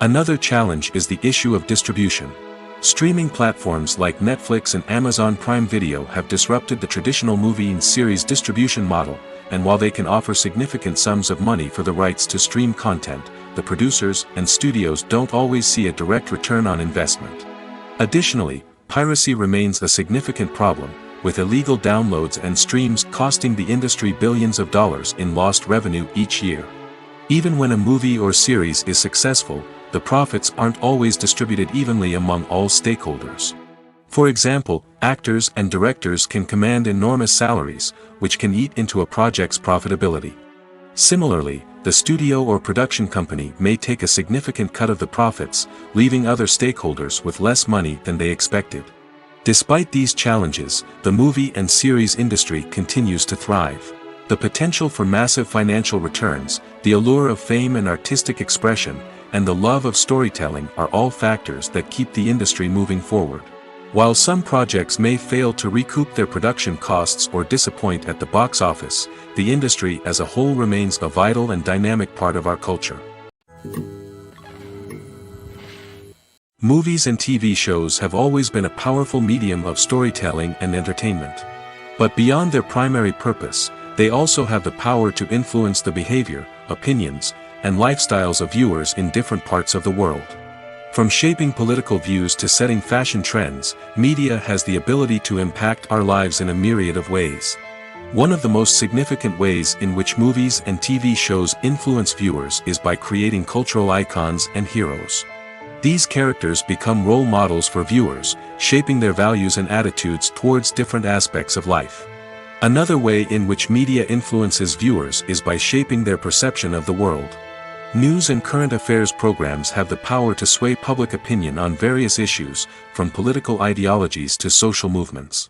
Another challenge is the issue of distribution. Streaming platforms like Netflix and Amazon Prime Video have disrupted the traditional movie and series distribution model, and while they can offer significant sums of money for the rights to stream content, the producers and studios don't always see a direct return on investment. Additionally, piracy remains a significant problem, with illegal downloads and streams costing the industry billions of dollars in lost revenue each year. Even when a movie or series is successful, the profits aren't always distributed evenly among all stakeholders. For example, actors and directors can command enormous salaries, which can eat into a project's profitability. Similarly, the studio or production company may take a significant cut of the profits, leaving other stakeholders with less money than they expected. Despite these challenges, the movie and series industry continues to thrive. The potential for massive financial returns, the allure of fame and artistic expression, and the love of storytelling are all factors that keep the industry moving forward. While some projects may fail to recoup their production costs or disappoint at the box office, the industry as a whole remains a vital and dynamic part of our culture. Movies and TV shows have always been a powerful medium of storytelling and entertainment. But beyond their primary purpose, they also have the power to influence the behavior, opinions, and lifestyles of viewers in different parts of the world. From shaping political views to setting fashion trends, media has the ability to impact our lives in a myriad of ways. One of the most significant ways in which movies and TV shows influence viewers is by creating cultural icons and heroes. These characters become role models for viewers, shaping their values and attitudes towards different aspects of life. Another way in which media influences viewers is by shaping their perception of the world. News and current affairs programs have the power to sway public opinion on various issues, from political ideologies to social movements.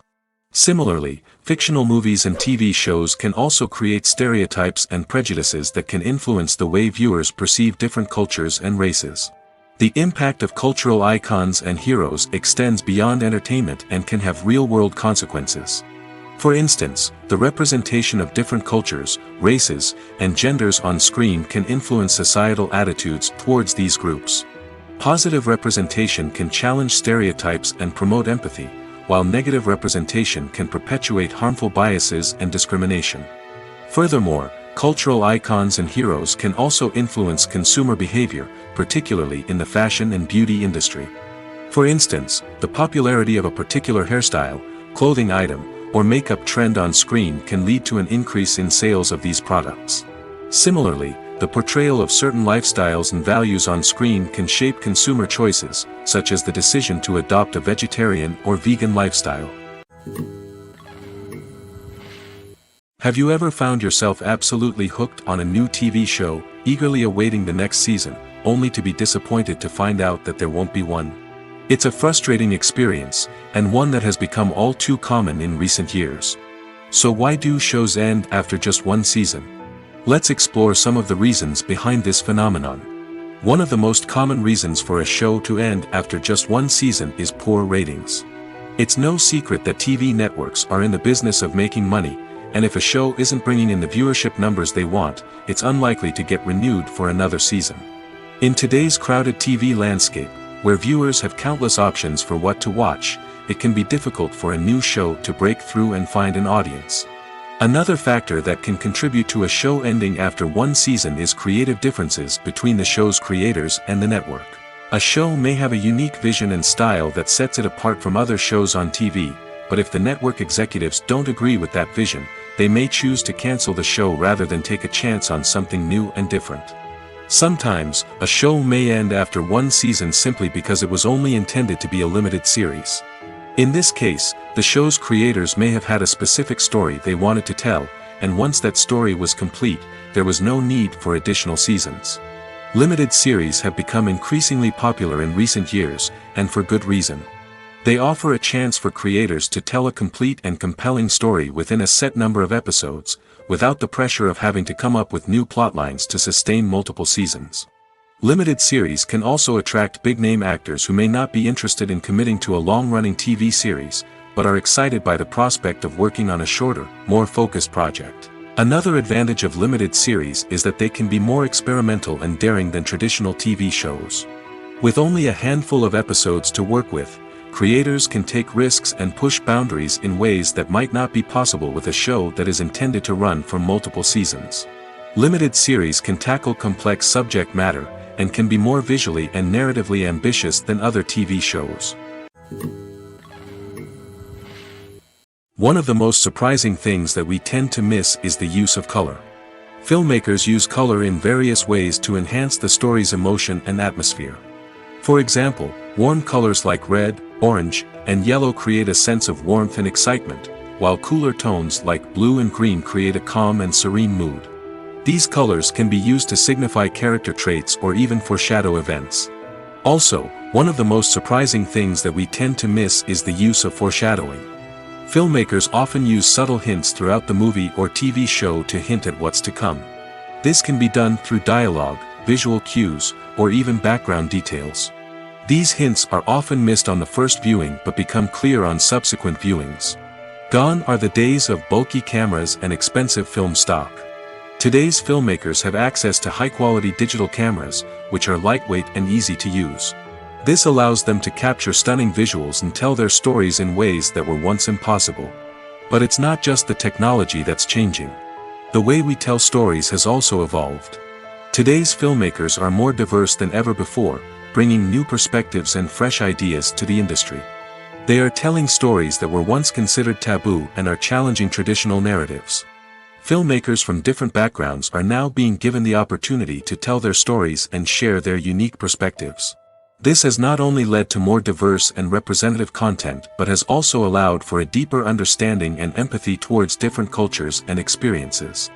Similarly, fictional movies and TV shows can also create stereotypes and prejudices that can influence the way viewers perceive different cultures and races. The impact of cultural icons and heroes extends beyond entertainment and can have real-world consequences. For instance, the representation of different cultures, races, and genders on screen can influence societal attitudes towards these groups. Positive representation can challenge stereotypes and promote empathy, while negative representation can perpetuate harmful biases and discrimination. Furthermore, cultural icons and heroes can also influence consumer behavior, particularly in the fashion and beauty industry. For instance, the popularity of a particular hairstyle, clothing item, or makeup trend on screen can lead to an increase in sales of these products. Similarly, the portrayal of certain lifestyles and values on screen can shape consumer choices, such as the decision to adopt a vegetarian or vegan lifestyle. Have you ever found yourself absolutely hooked on a new TV show, eagerly awaiting the next season, only to be disappointed to find out that there won't be one? It's a frustrating experience, and one that has become all too common in recent years. So why do shows end after just one season? Let's explore some of the reasons behind this phenomenon. One of the most common reasons for a show to end after just one season is poor ratings. It's no secret that TV networks are in the business of making money, and if a show isn't bringing in the viewership numbers they want, it's unlikely to get renewed for another season. In today's crowded TV landscape, where viewers have countless options for what to watch, it can be difficult for a new show to break through and find an audience. Another factor that can contribute to a show ending after one season is creative differences between the show's creators and the network. A show may have a unique vision and style that sets it apart from other shows on TV, but if the network executives don't agree with that vision, they may choose to cancel the show rather than take a chance on something new and different. Sometimes, a show may end after one season simply because it was only intended to be a limited series. In this case, the show's creators may have had a specific story they wanted to tell, and once that story was complete, there was no need for additional seasons. Limited series have become increasingly popular in recent years, and for good reason. They offer a chance for creators to tell a complete and compelling story within a set number of episodes, without the pressure of having to come up with new plotlines to sustain multiple seasons. Limited series can also attract big-name actors who may not be interested in committing to a long-running TV series, but are excited by the prospect of working on a shorter, more focused project. Another advantage of limited series is that they can be more experimental and daring than traditional TV shows. With only a handful of episodes to work with, creators can take risks and push boundaries in ways that might not be possible with a show that is intended to run for multiple seasons. Limited series can tackle complex subject matter, and can be more visually and narratively ambitious than other TV shows. One of the most surprising things that we tend to miss is the use of color. Filmmakers use color in various ways to enhance the story's emotion and atmosphere. For example, warm colors like red, orange, and yellow create a sense of warmth and excitement, while cooler tones like blue and green create a calm and serene mood. These colors can be used to signify character traits or even foreshadow events. Also, one of the most surprising things that we tend to miss is the use of foreshadowing. Filmmakers often use subtle hints throughout the movie or TV show to hint at what's to come. This can be done through dialogue, visual cues, or even background details. These hints are often missed on the first viewing but become clear on subsequent viewings. Gone are the days of bulky cameras and expensive film stock. Today's filmmakers have access to high-quality digital cameras, which are lightweight and easy to use. This allows them to capture stunning visuals and tell their stories in ways that were once impossible. But it's not just the technology that's changing. The way we tell stories has also evolved. Today's filmmakers are more diverse than ever before, bringing new perspectives and fresh ideas to the industry. They are telling stories that were once considered taboo and are challenging traditional narratives. Filmmakers from different backgrounds are now being given the opportunity to tell their stories and share their unique perspectives. This has not only led to more diverse and representative content but has also allowed for a deeper understanding and empathy towards different cultures and experiences.